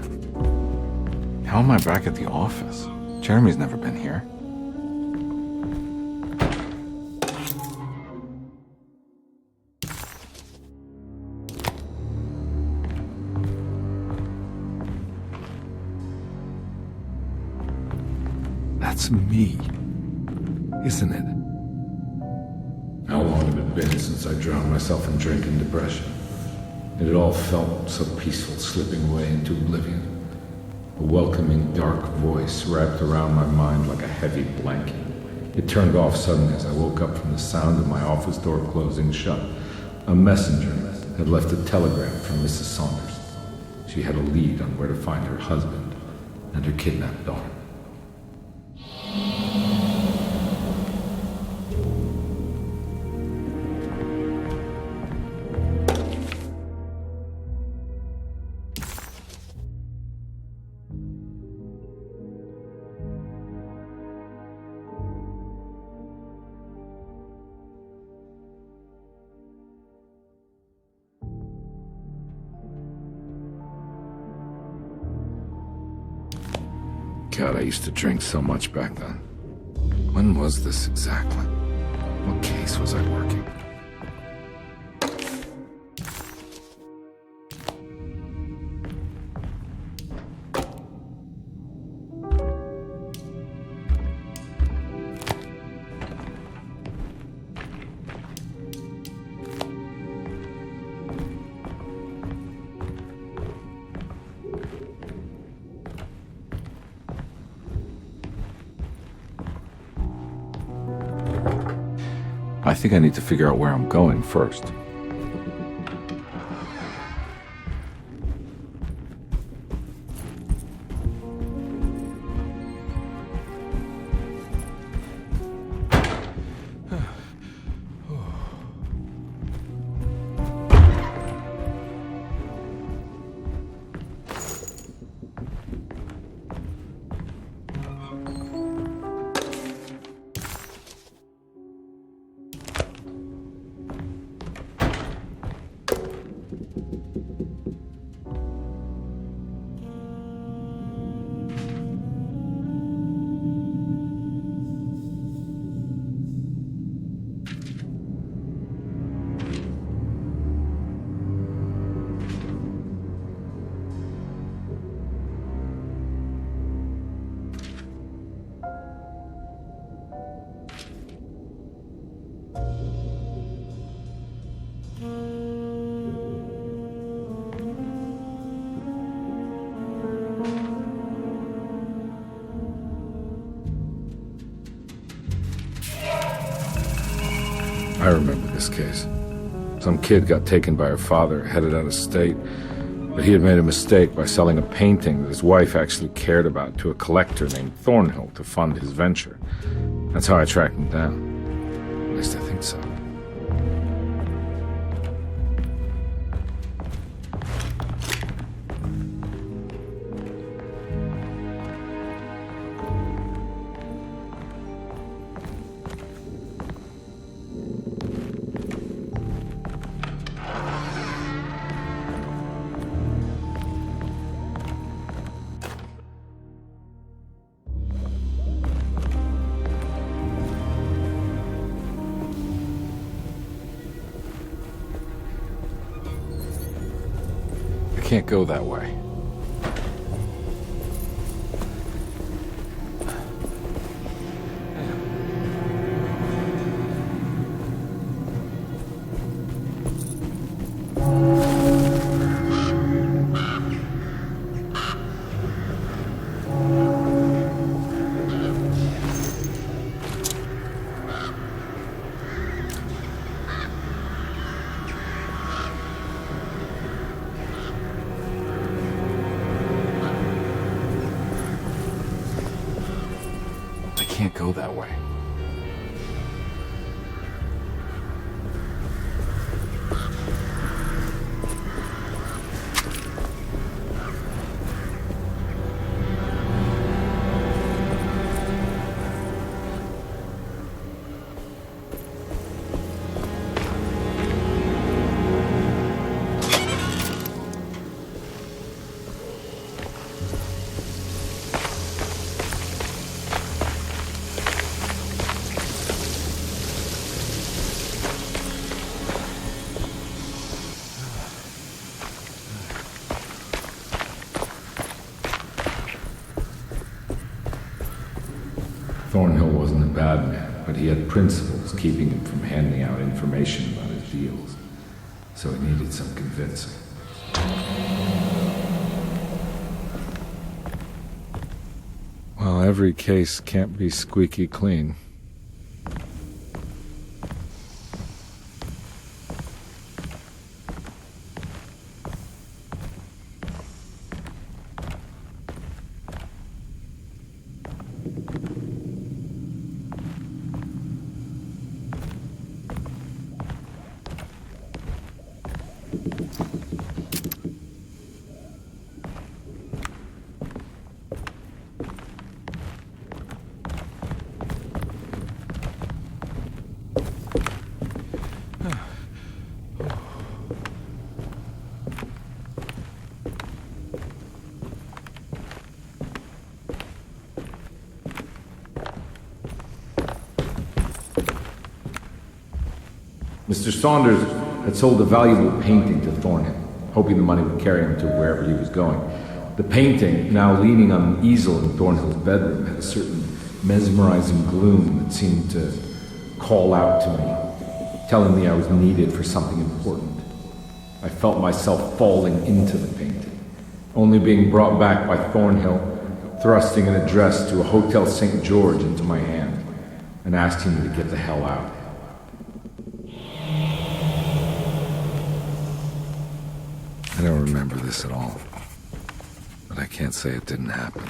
How am I back at the office? Jeremy's never been here. That's me, isn't it? How long had it been since I drowned myself in drink and depression? It had all felt so peaceful, slipping away into oblivion. A welcoming, dark voice wrapped around my mind like a heavy blanket. It turned off suddenly as I woke up from the sound of my office door closing shut. A messenger had left a telegram from Mrs. Saunders. She had a lead on where to find her husband and her kidnapped daughter. God, I used to drink so much back then. When was this exactly? What case was I working? I think I need to figure out where I'm going first. I remember this case. Some kid got taken by her father, headed out of state, but he had made a mistake by selling a painting that his wife actually cared about to a collector named Thornhill to fund his venture. That's how I tracked him down. At least I think so. I can't go that way. Can't go that way. Thornhill wasn't a bad man, but he had principles keeping him from handing out information about his deals. So he needed some convincing. Well, every case can't be squeaky clean. Mr. Saunders had sold a valuable painting to Thornhill, hoping the money would carry him to wherever he was going. The painting, now leaning on an easel in Thornhill's bedroom, had a certain mesmerizing gloom that seemed to call out to me, telling me I was needed for something important. I felt myself falling into the painting, only being brought back by Thornhill, thrusting an address to a Hotel St. George into my hand and asking me to get the hell out. I don't remember this at all, but I can't say it didn't happen.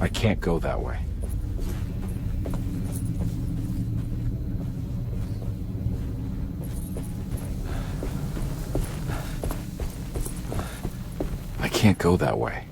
I can't go that way. I can't go that way.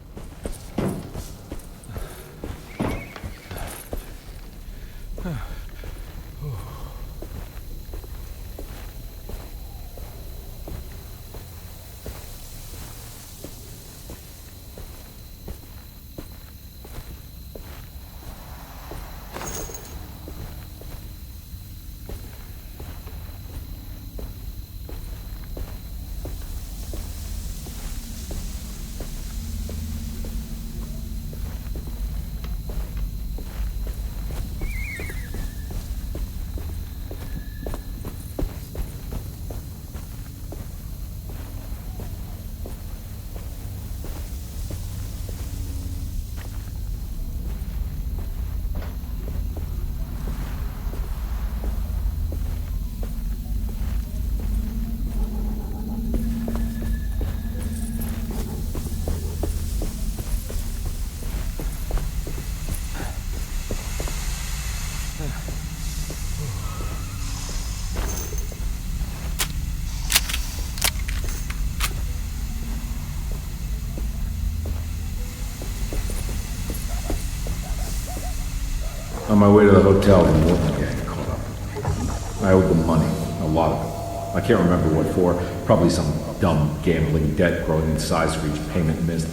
On my way to the hotel, the Morton gang caught up with me. I owed them money, a lot of it. I can't remember what for, probably some dumb gambling debt growing in size for each payment missed.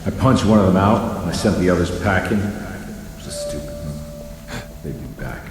I punched one of them out, and I sent the others packing. It was a stupid move. They'd be back.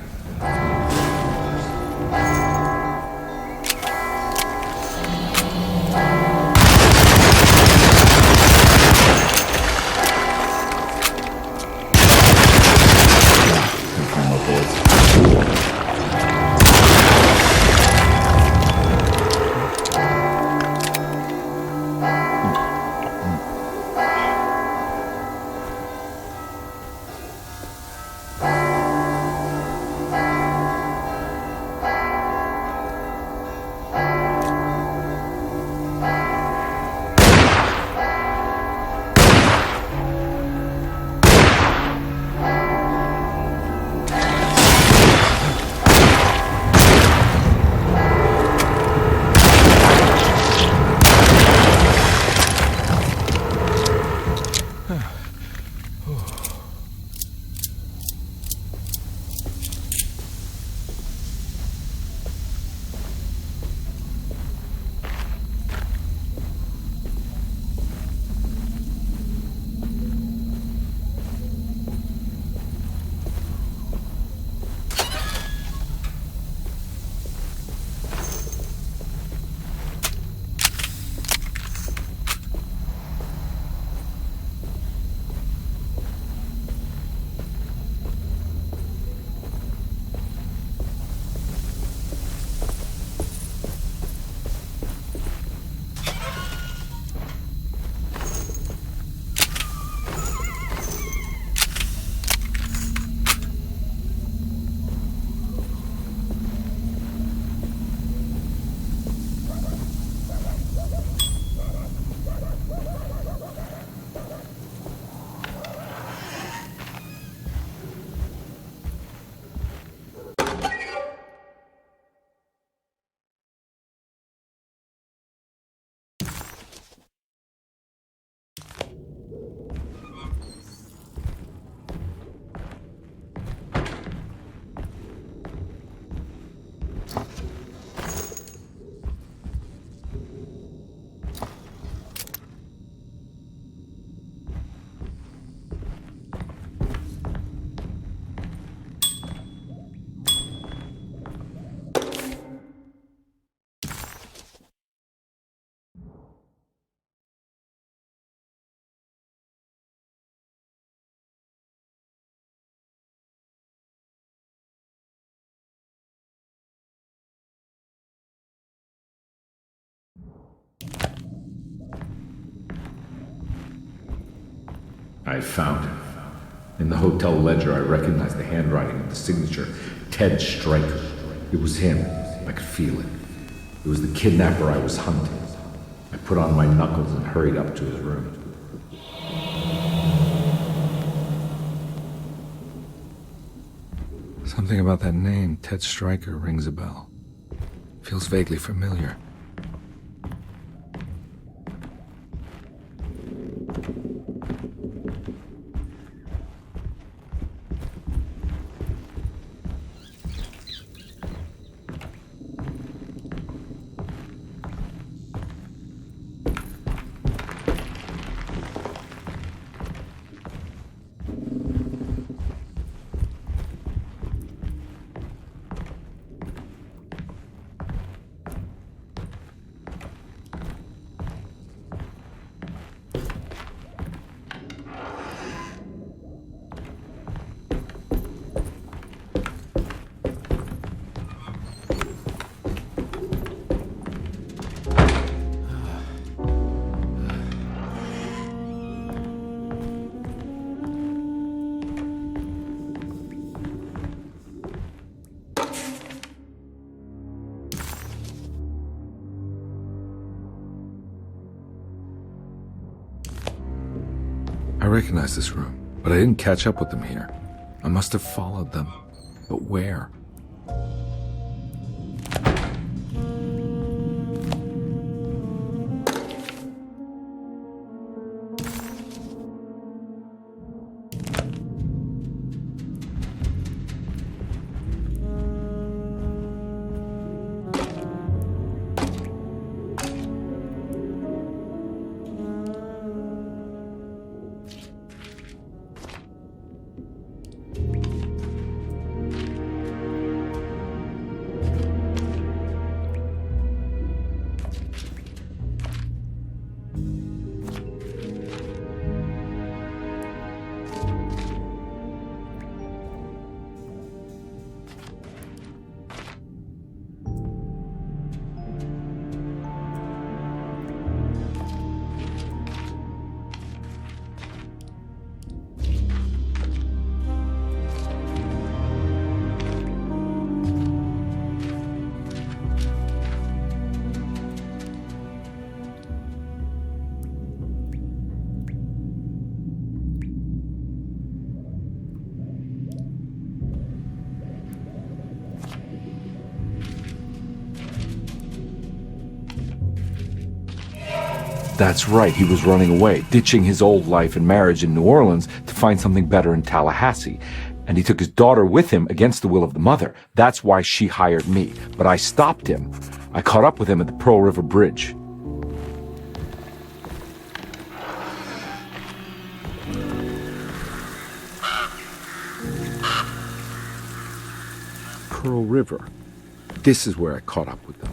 I found him. In the hotel ledger, I recognized the handwriting of the signature, Ted Stryker. It was him. I could feel it. It was the kidnapper I was hunting. I put on my knuckles and hurried up to his room. Something about that name, Ted Stryker, rings a bell. Feels vaguely familiar. I recognize this room, but I didn't catch up with them here. I must have followed them. But where? That's right, he was running away, ditching his old life and marriage in New Orleans to find something better in Tallahassee. And he took his daughter with him against the will of the mother. That's why she hired me. But I stopped him. I caught up with him at the Pearl River Bridge. Pearl River. This is where I caught up with them.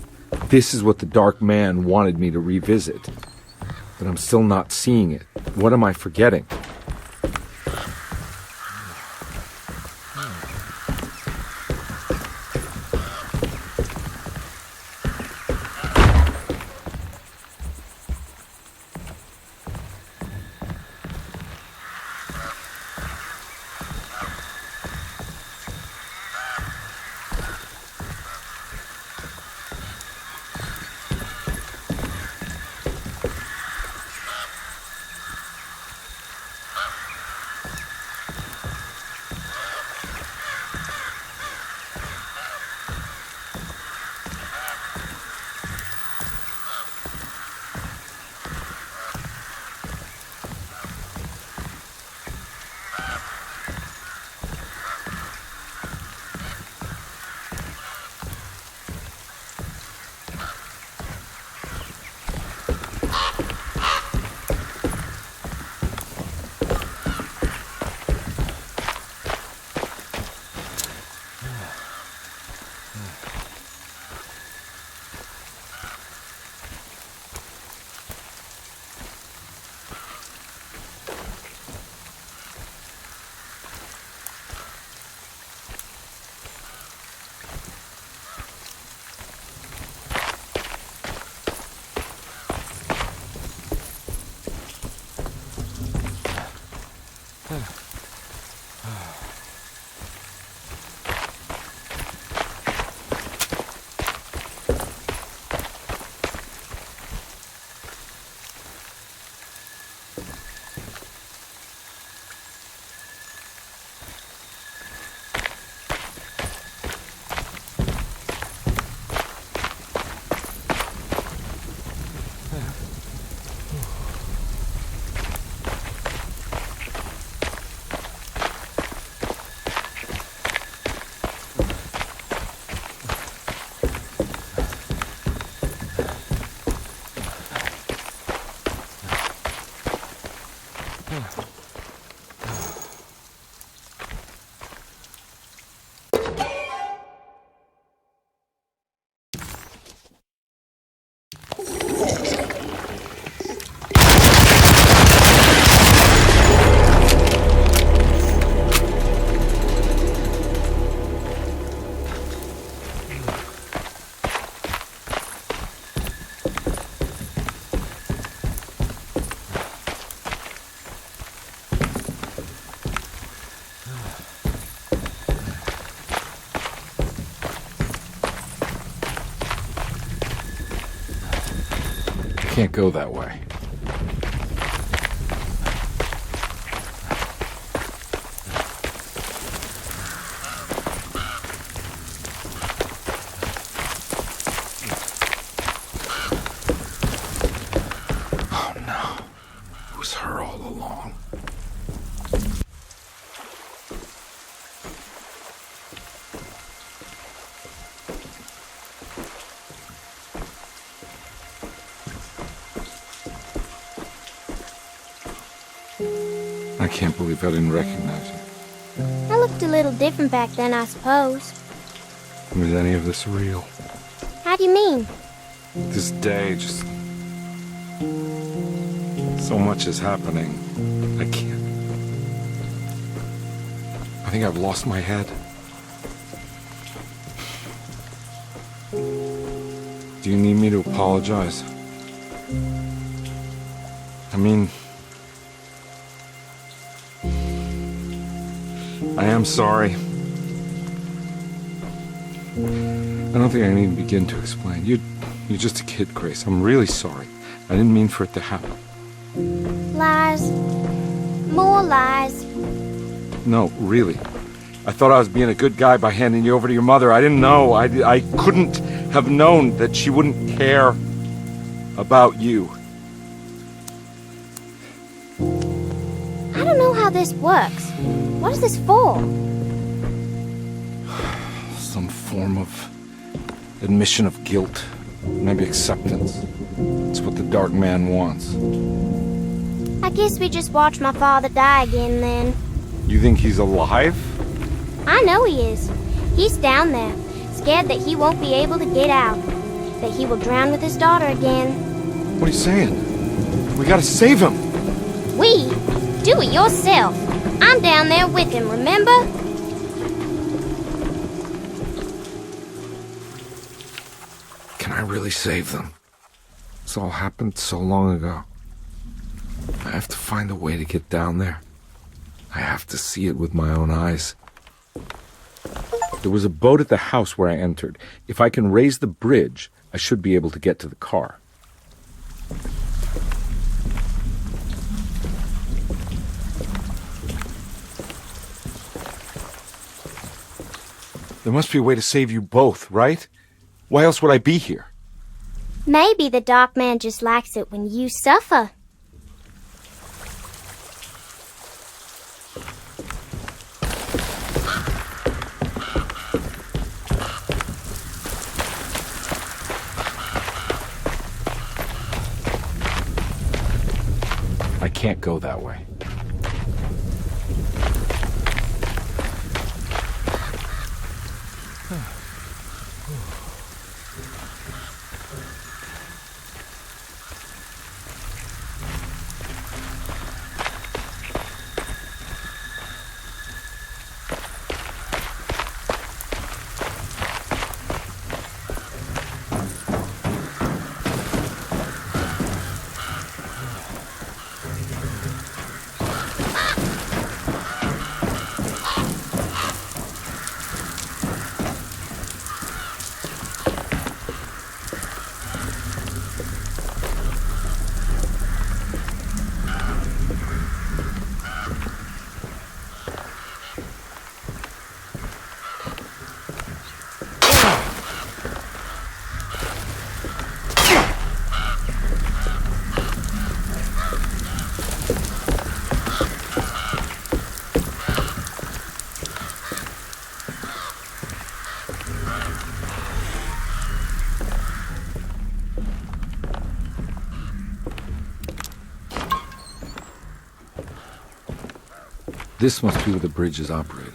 This is what the Dark Man wanted me to revisit. But I'm still not seeing it. What am I forgetting? can't go that way. Oh no. It was her all along. I can't believe I didn't recognize you. I looked a little different back then, I suppose. Was any of this real? How do you mean? This day, just... so much is happening. I can't... I think I've lost my head. Do you need me to apologize? I mean... I am sorry. I don't think I need to begin to explain. You're just a kid, Grace. I'm really sorry. I didn't mean for it to happen. Lies. More lies. No, really. I thought I was being a good guy by handing you over to your mother. I didn't know. I couldn't have known that she wouldn't care about you. I don't know how this works. What is this for? Some form of admission of guilt. Maybe acceptance. It's what the dark man wants. I guess we just watch my father die again then. You think he's alive? I know he is. He's down there, scared that he won't be able to get out. That he will drown with his daughter again. What are you saying? We gotta save him. We? Do it yourself. I'm down there with him, remember? Can I really save them? This all happened so long ago. I have to find a way to get down there. I have to see it with my own eyes. There was a boat at the house where I entered. If I can raise the bridge, I should be able to get to the car. There must be a way to save you both, right? Why else would I be here? Maybe the dark man just likes it when you suffer. I can't go that way. This must be where the bridge is operated.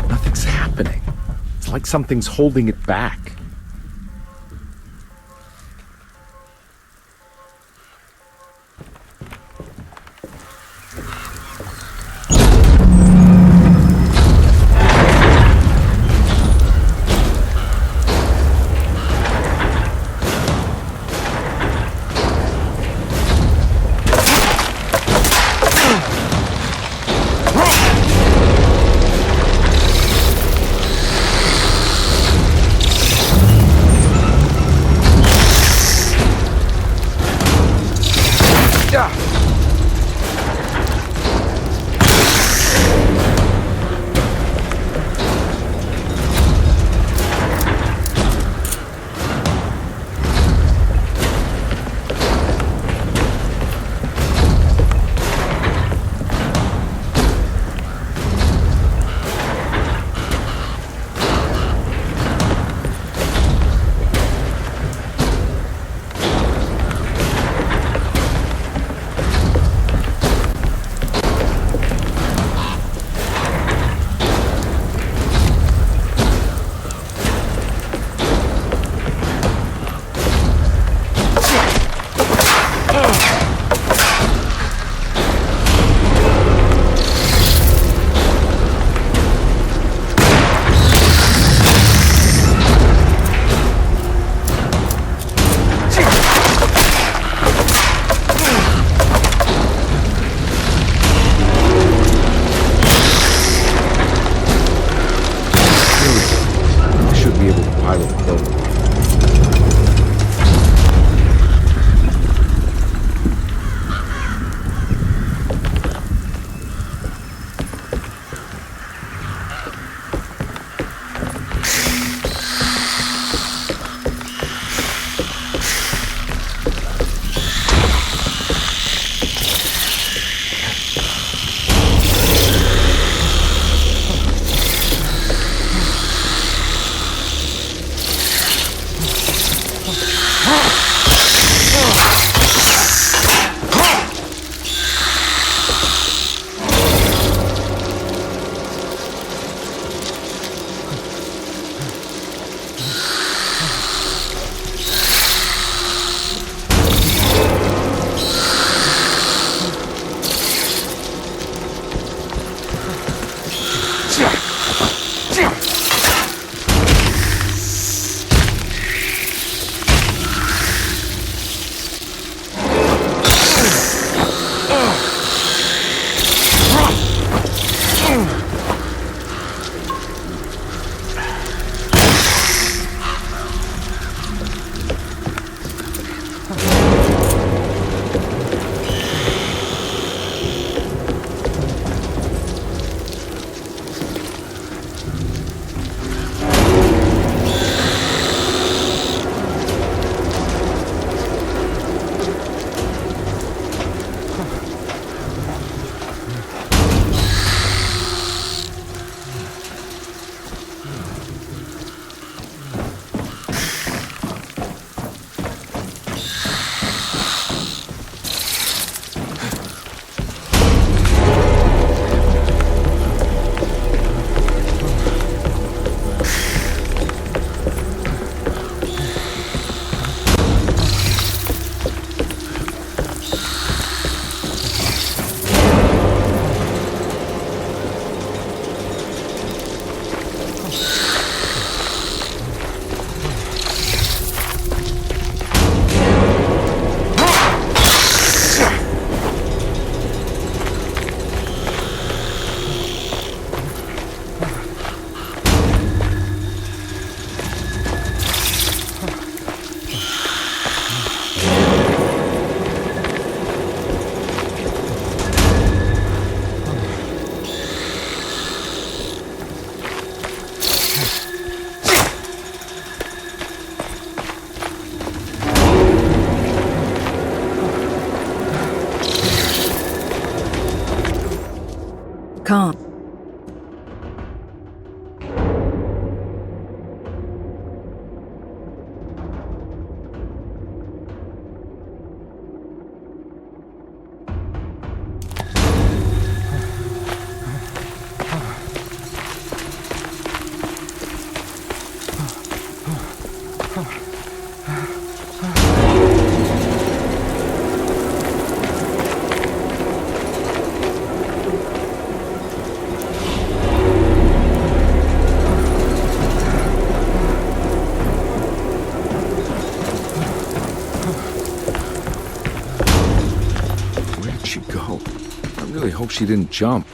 Nothing's happening. It's like something's holding it back. Calm. she go? I really hope she didn't jump.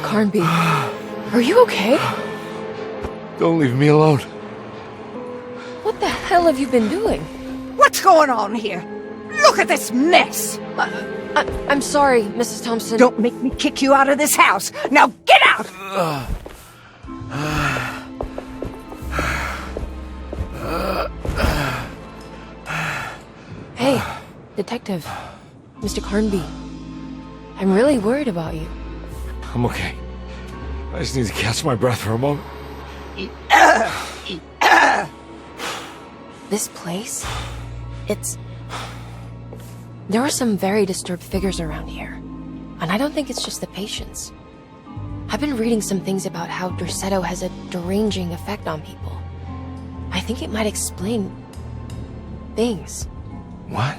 Carnby, are you okay? Don't leave me alone. What the hell have you been doing? What's going on here? Look at this mess! I'm sorry, Mrs. Thompson. Don't make me kick you out of this house. Now get out! Hey, Detective. Mr. Carnby. I'm really worried about you. I'm okay. I just need to catch my breath for a moment. This place? There are some very disturbed figures around here. And I don't think it's just the patients. I've been reading some things about how Derceto has a deranging effect on people. I think it might explain things. What?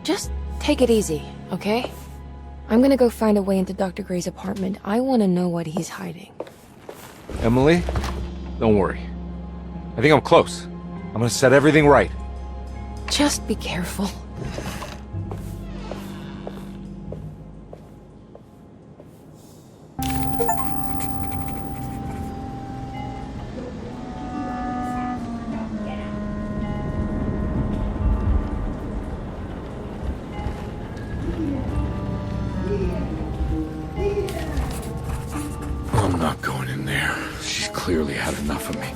Just take it easy, okay? I'm gonna go find a way into Dr. Gray's apartment. I want to know what he's hiding. Emily, don't worry. I think I'm close. I'm gonna set everything right. Just be careful. I'm not going in there. She's clearly had enough of me.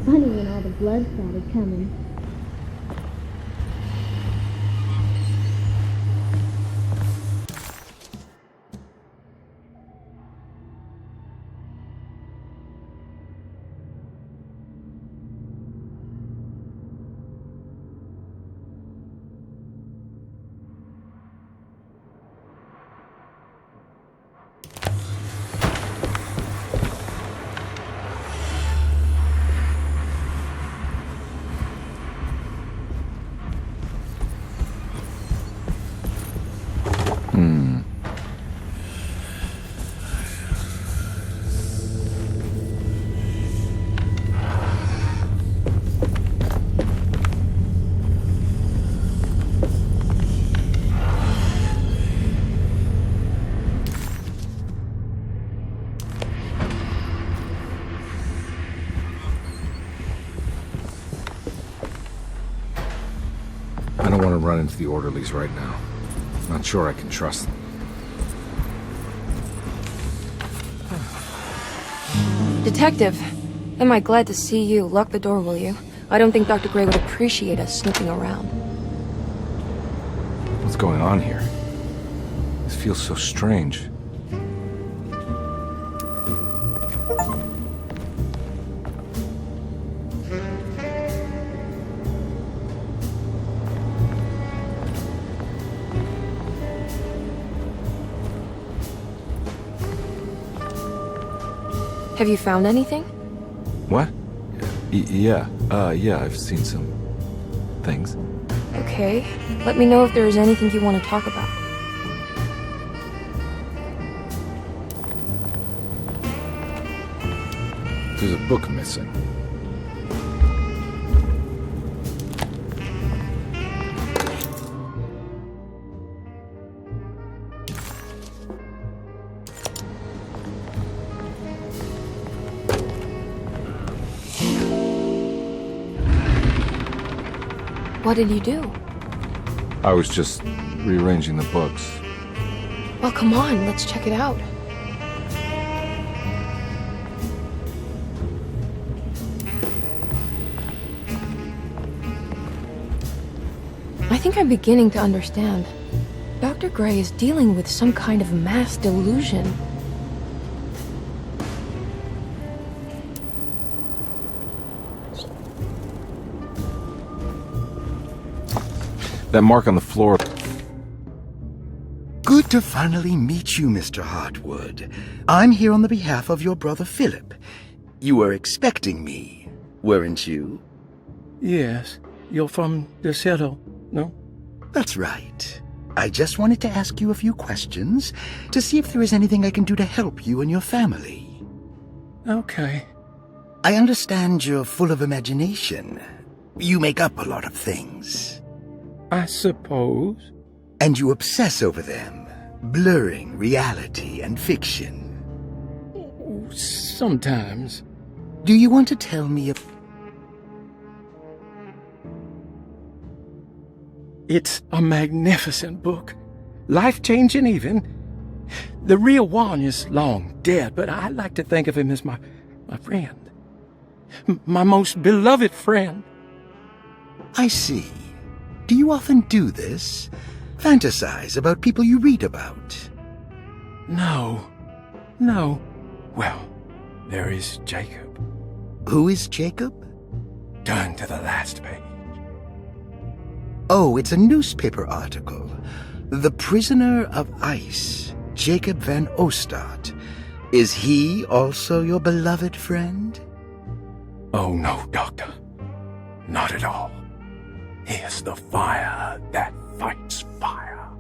funny when all the blood started coming. I don't want to run into the orderlies right now. Not sure I can trust them. Detective, am I glad to see you. Lock the door, will you? I don't think Dr. Gray would appreciate us snooping around. What's going on here? This feels so strange. Have you found anything? What? Yeah, I've seen some things. Okay. Let me know if there is anything you want to talk about. There's a book missing. What did you do? I was just rearranging the books. Well, come on, let's check it out. I think I'm beginning to understand. Dr. Gray is dealing with some kind of mass delusion. That mark on the floor. Good to finally meet you, Mr. Hartwood. I'm here on the behalf of your brother Philip. You were expecting me, weren't you? Yes. You're from Derceto, no? That's right. I just wanted to ask you a few questions to see if there is anything I can do to help you and your family. Okay. I understand you're full of imagination. You make up a lot of things. I suppose. And you obsess over them, blurring reality and fiction. Sometimes. Do you want to tell me if... It's a magnificent book. Life-changing even. The real one is long dead, but I like to think of him as my friend. My most beloved friend. I see. Do you often do this? Fantasize about people you read about? No. Well, there is Jacob. Who is Jacob? Turn to the last page. Oh, it's a newspaper article. The Prisoner of Ice, Jacob van Ostad. Is he also your beloved friend? Oh, no, Doctor. Not at all. He is the fire that fights fire.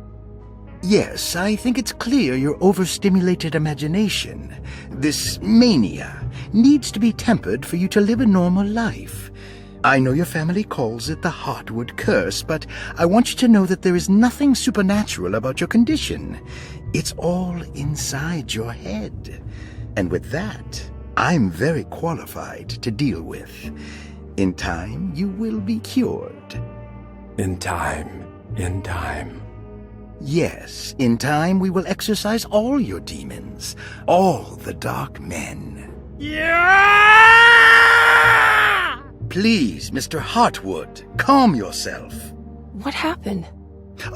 Yes, I think it's clear your overstimulated imagination, this mania, needs to be tempered for you to live a normal life. I know your family calls it the Hartwood curse, but I want you to know that there is nothing supernatural about your condition. It's all inside your head. And with that, I'm very qualified to deal with. In time, you will be cured. In time. Yes, in time we will exorcise all your demons, all the dark men. Yeah! Please, Mr. Hartwood, calm yourself. What happened?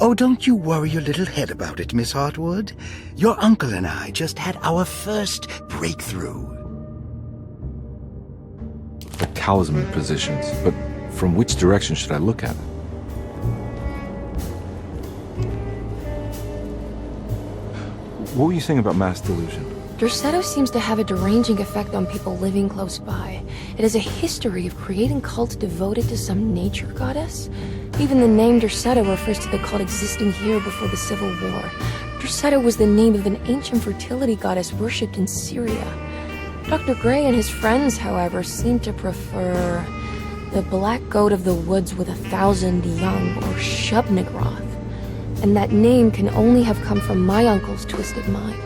Oh, don't you worry your little head about it, Miss Hartwood. Your uncle and I just had our first breakthrough. The talisman positions, but from which direction should I look at it? What were you saying about mass delusion? Derceto seems to have a deranging effect on people living close by. It has a history of creating cults devoted to some nature goddess. Even the name Derceto refers to the cult existing here before the Civil War. Derceto was the name of an ancient fertility goddess worshipped in Syria. Dr. Gray and his friends, however, seem to prefer the black goat of the woods with 1,000 young, or Shub-Nigroth. And that name can only have come from my uncle's twisted mind.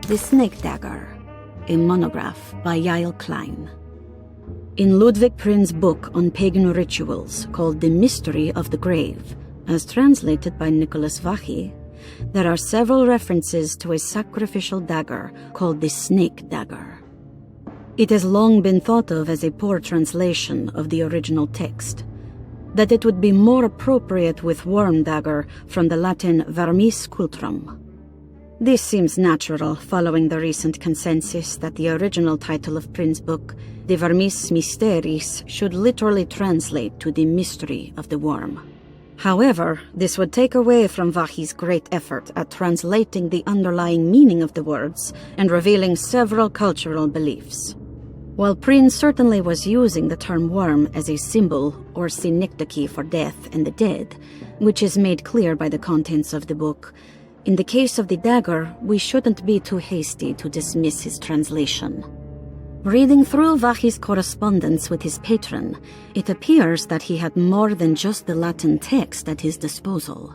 The Snake Dagger, a monograph by Yael Klein. In Ludwig Prin's book on pagan rituals called The Mystery of the Grave, as translated by Nicholas Vachy, there are several references to a sacrificial dagger called the Snake Dagger. It has long been thought of as a poor translation of the original text, that it would be more appropriate with worm dagger from the Latin vermis cultrum. This seems natural following the recent consensus that the original title of Prin's book, De Vermis Mysteris, should literally translate to the mystery of the worm. However, this would take away from Vachy's great effort at translating the underlying meaning of the words and revealing several cultural beliefs. While Prin certainly was using the term worm as a symbol or synecdoche for death and the dead, which is made clear by the contents of the book, in the case of the dagger, we shouldn't be too hasty to dismiss his translation. Reading through Vachy's correspondence with his patron, it appears that he had more than just the Latin text at his disposal.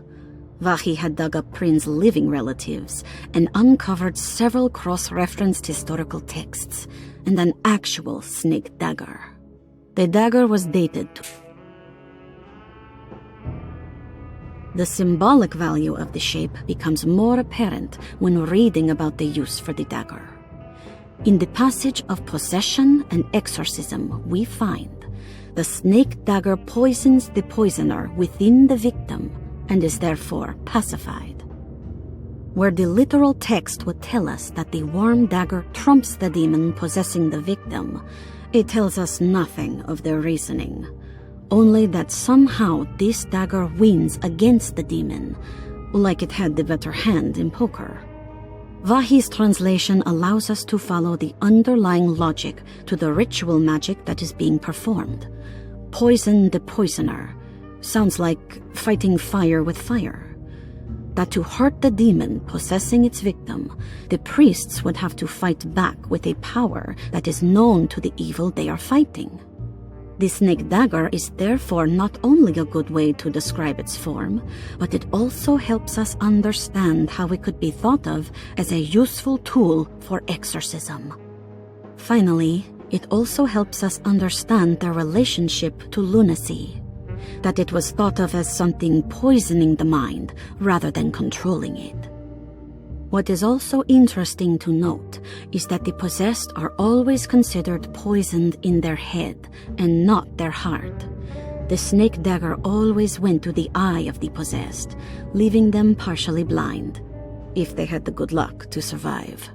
Vachy had dug up Prin's living relatives and uncovered several cross-referenced historical texts and an actual snake dagger. The dagger was dated to... The symbolic value of the shape becomes more apparent when reading about the use for the dagger. In the passage of possession and exorcism, we find the snake dagger poisons the poisoner within the victim and is therefore pacified. Where the literal text would tell us that the worm dagger trumps the demon possessing the victim, it tells us nothing of their reasoning. Only that somehow this dagger wins against the demon, like it had the better hand in poker. Vachy's translation allows us to follow the underlying logic to the ritual magic that is being performed. Poison the poisoner sounds like fighting fire with fire. That to hurt the demon possessing its victim, the priests would have to fight back with a power that is known to the evil they are fighting. The snake dagger is therefore not only a good way to describe its form, but it also helps us understand how it could be thought of as a useful tool for exorcism. Finally, it also helps us understand their relationship to lunacy, that it was thought of as something poisoning the mind rather than controlling it. What is also interesting to note is that the possessed are always considered poisoned in their head and not their heart. The snake dagger always went to the eye of the possessed, leaving them partially blind, if they had the good luck to survive.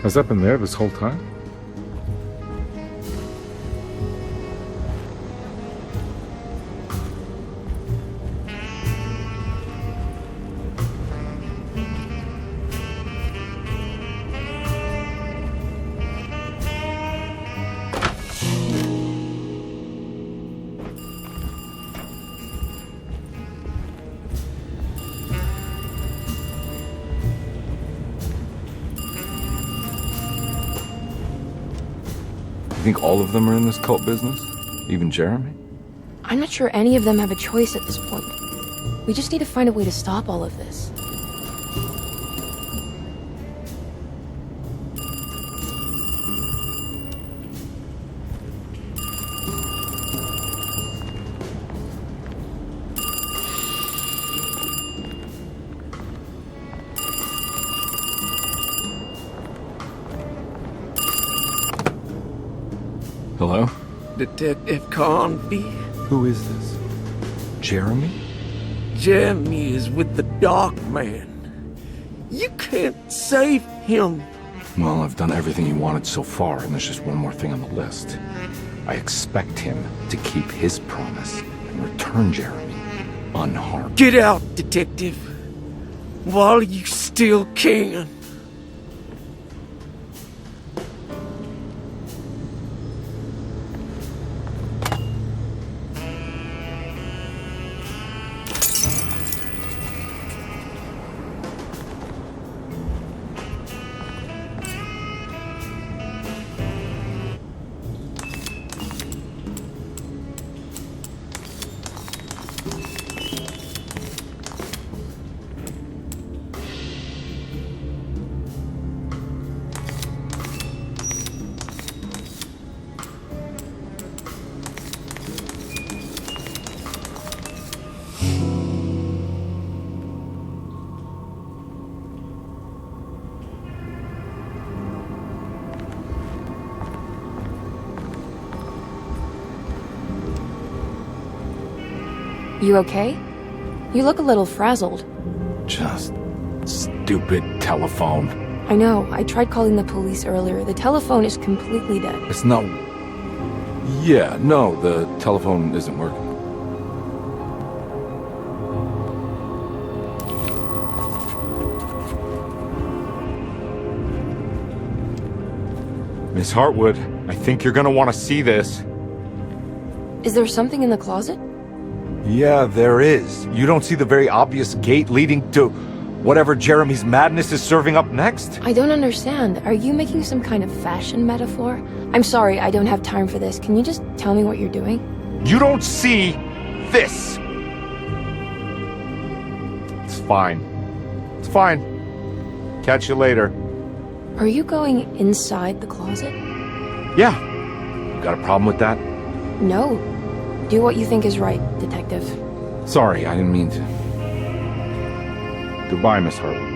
Has that been there this whole time? think all of them are in this cult business? Even Jeremy? I'm not sure any of them have a choice at this point. We just need to find a way to stop all of this. Hello? Detective Carnby? Who is this? Jeremy? Jeremy is with the Dark Man. You can't save him. Well, I've done everything you wanted so far, and there's just one more thing on the list. I expect him to keep his promise and return Jeremy unharmed. Get out, Detective, while you still can. You okay? You look a little frazzled. Just stupid telephone. I know. I tried calling the police earlier. The telephone is completely dead. It's not... Yeah, no, the telephone isn't working. Miss Hartwood, I think you're gonna want to see this. Is there something in the closet? Yeah, there is. You don't see the very obvious gate leading to whatever Jeremy's madness is serving up next? I don't understand. Are you making some kind of fashion metaphor? I'm sorry, I don't have time for this. Can you just tell me what you're doing? You don't see this! It's fine. It's fine. Catch you later. Are you going inside the closet? Yeah. You got a problem with that? No. Do what you think is right, Detective. Sorry, I didn't mean to. Goodbye, Miss Hartwood.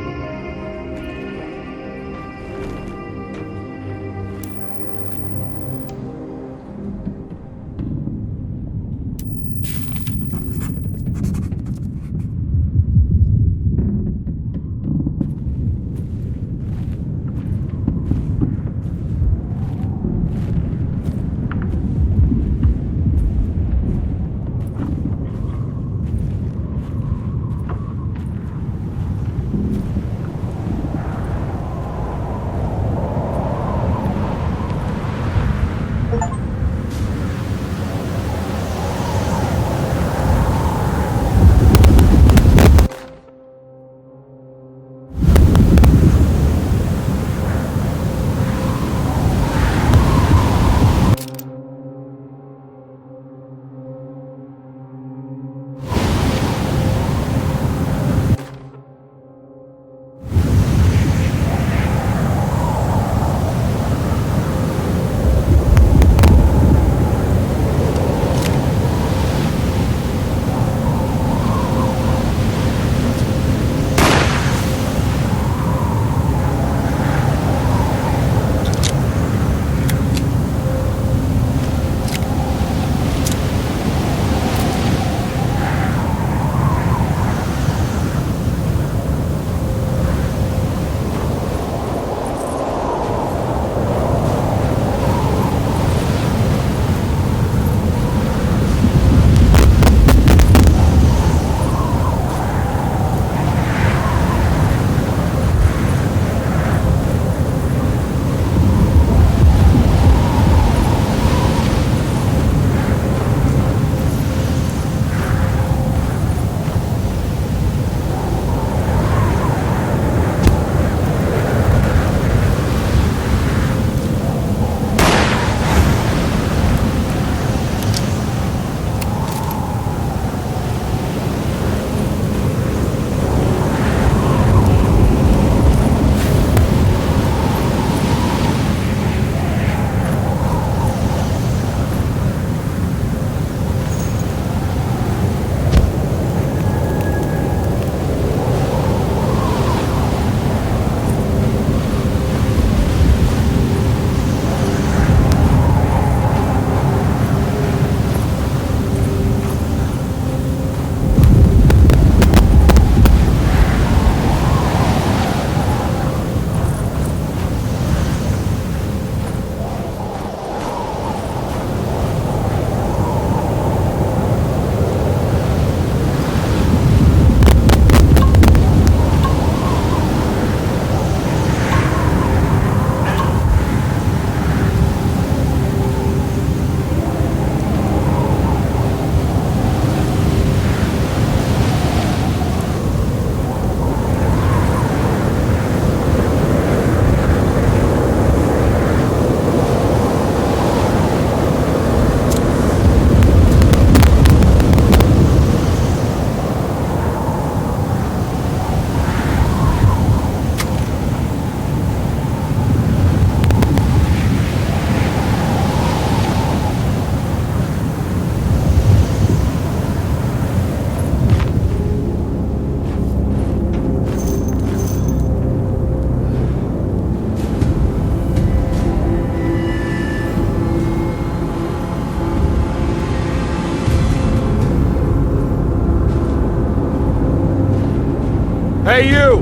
Hey, you!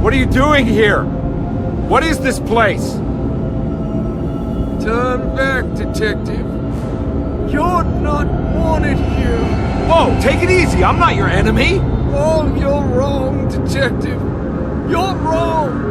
What are you doing here? What is this place? Turn back, detective. You're not wanted here. Whoa, take it easy. I'm not your enemy. Oh, you're wrong, detective. You're wrong.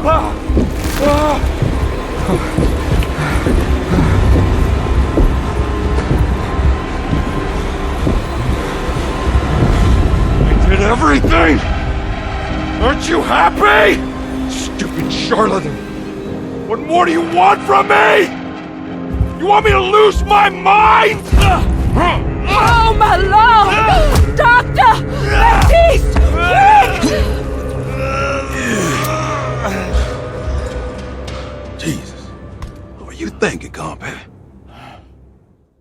I did everything! Aren't you happy? Stupid charlatan! What more do you want from me? You want me to lose my mind? Oh, my lord! Doctor! Baptiste!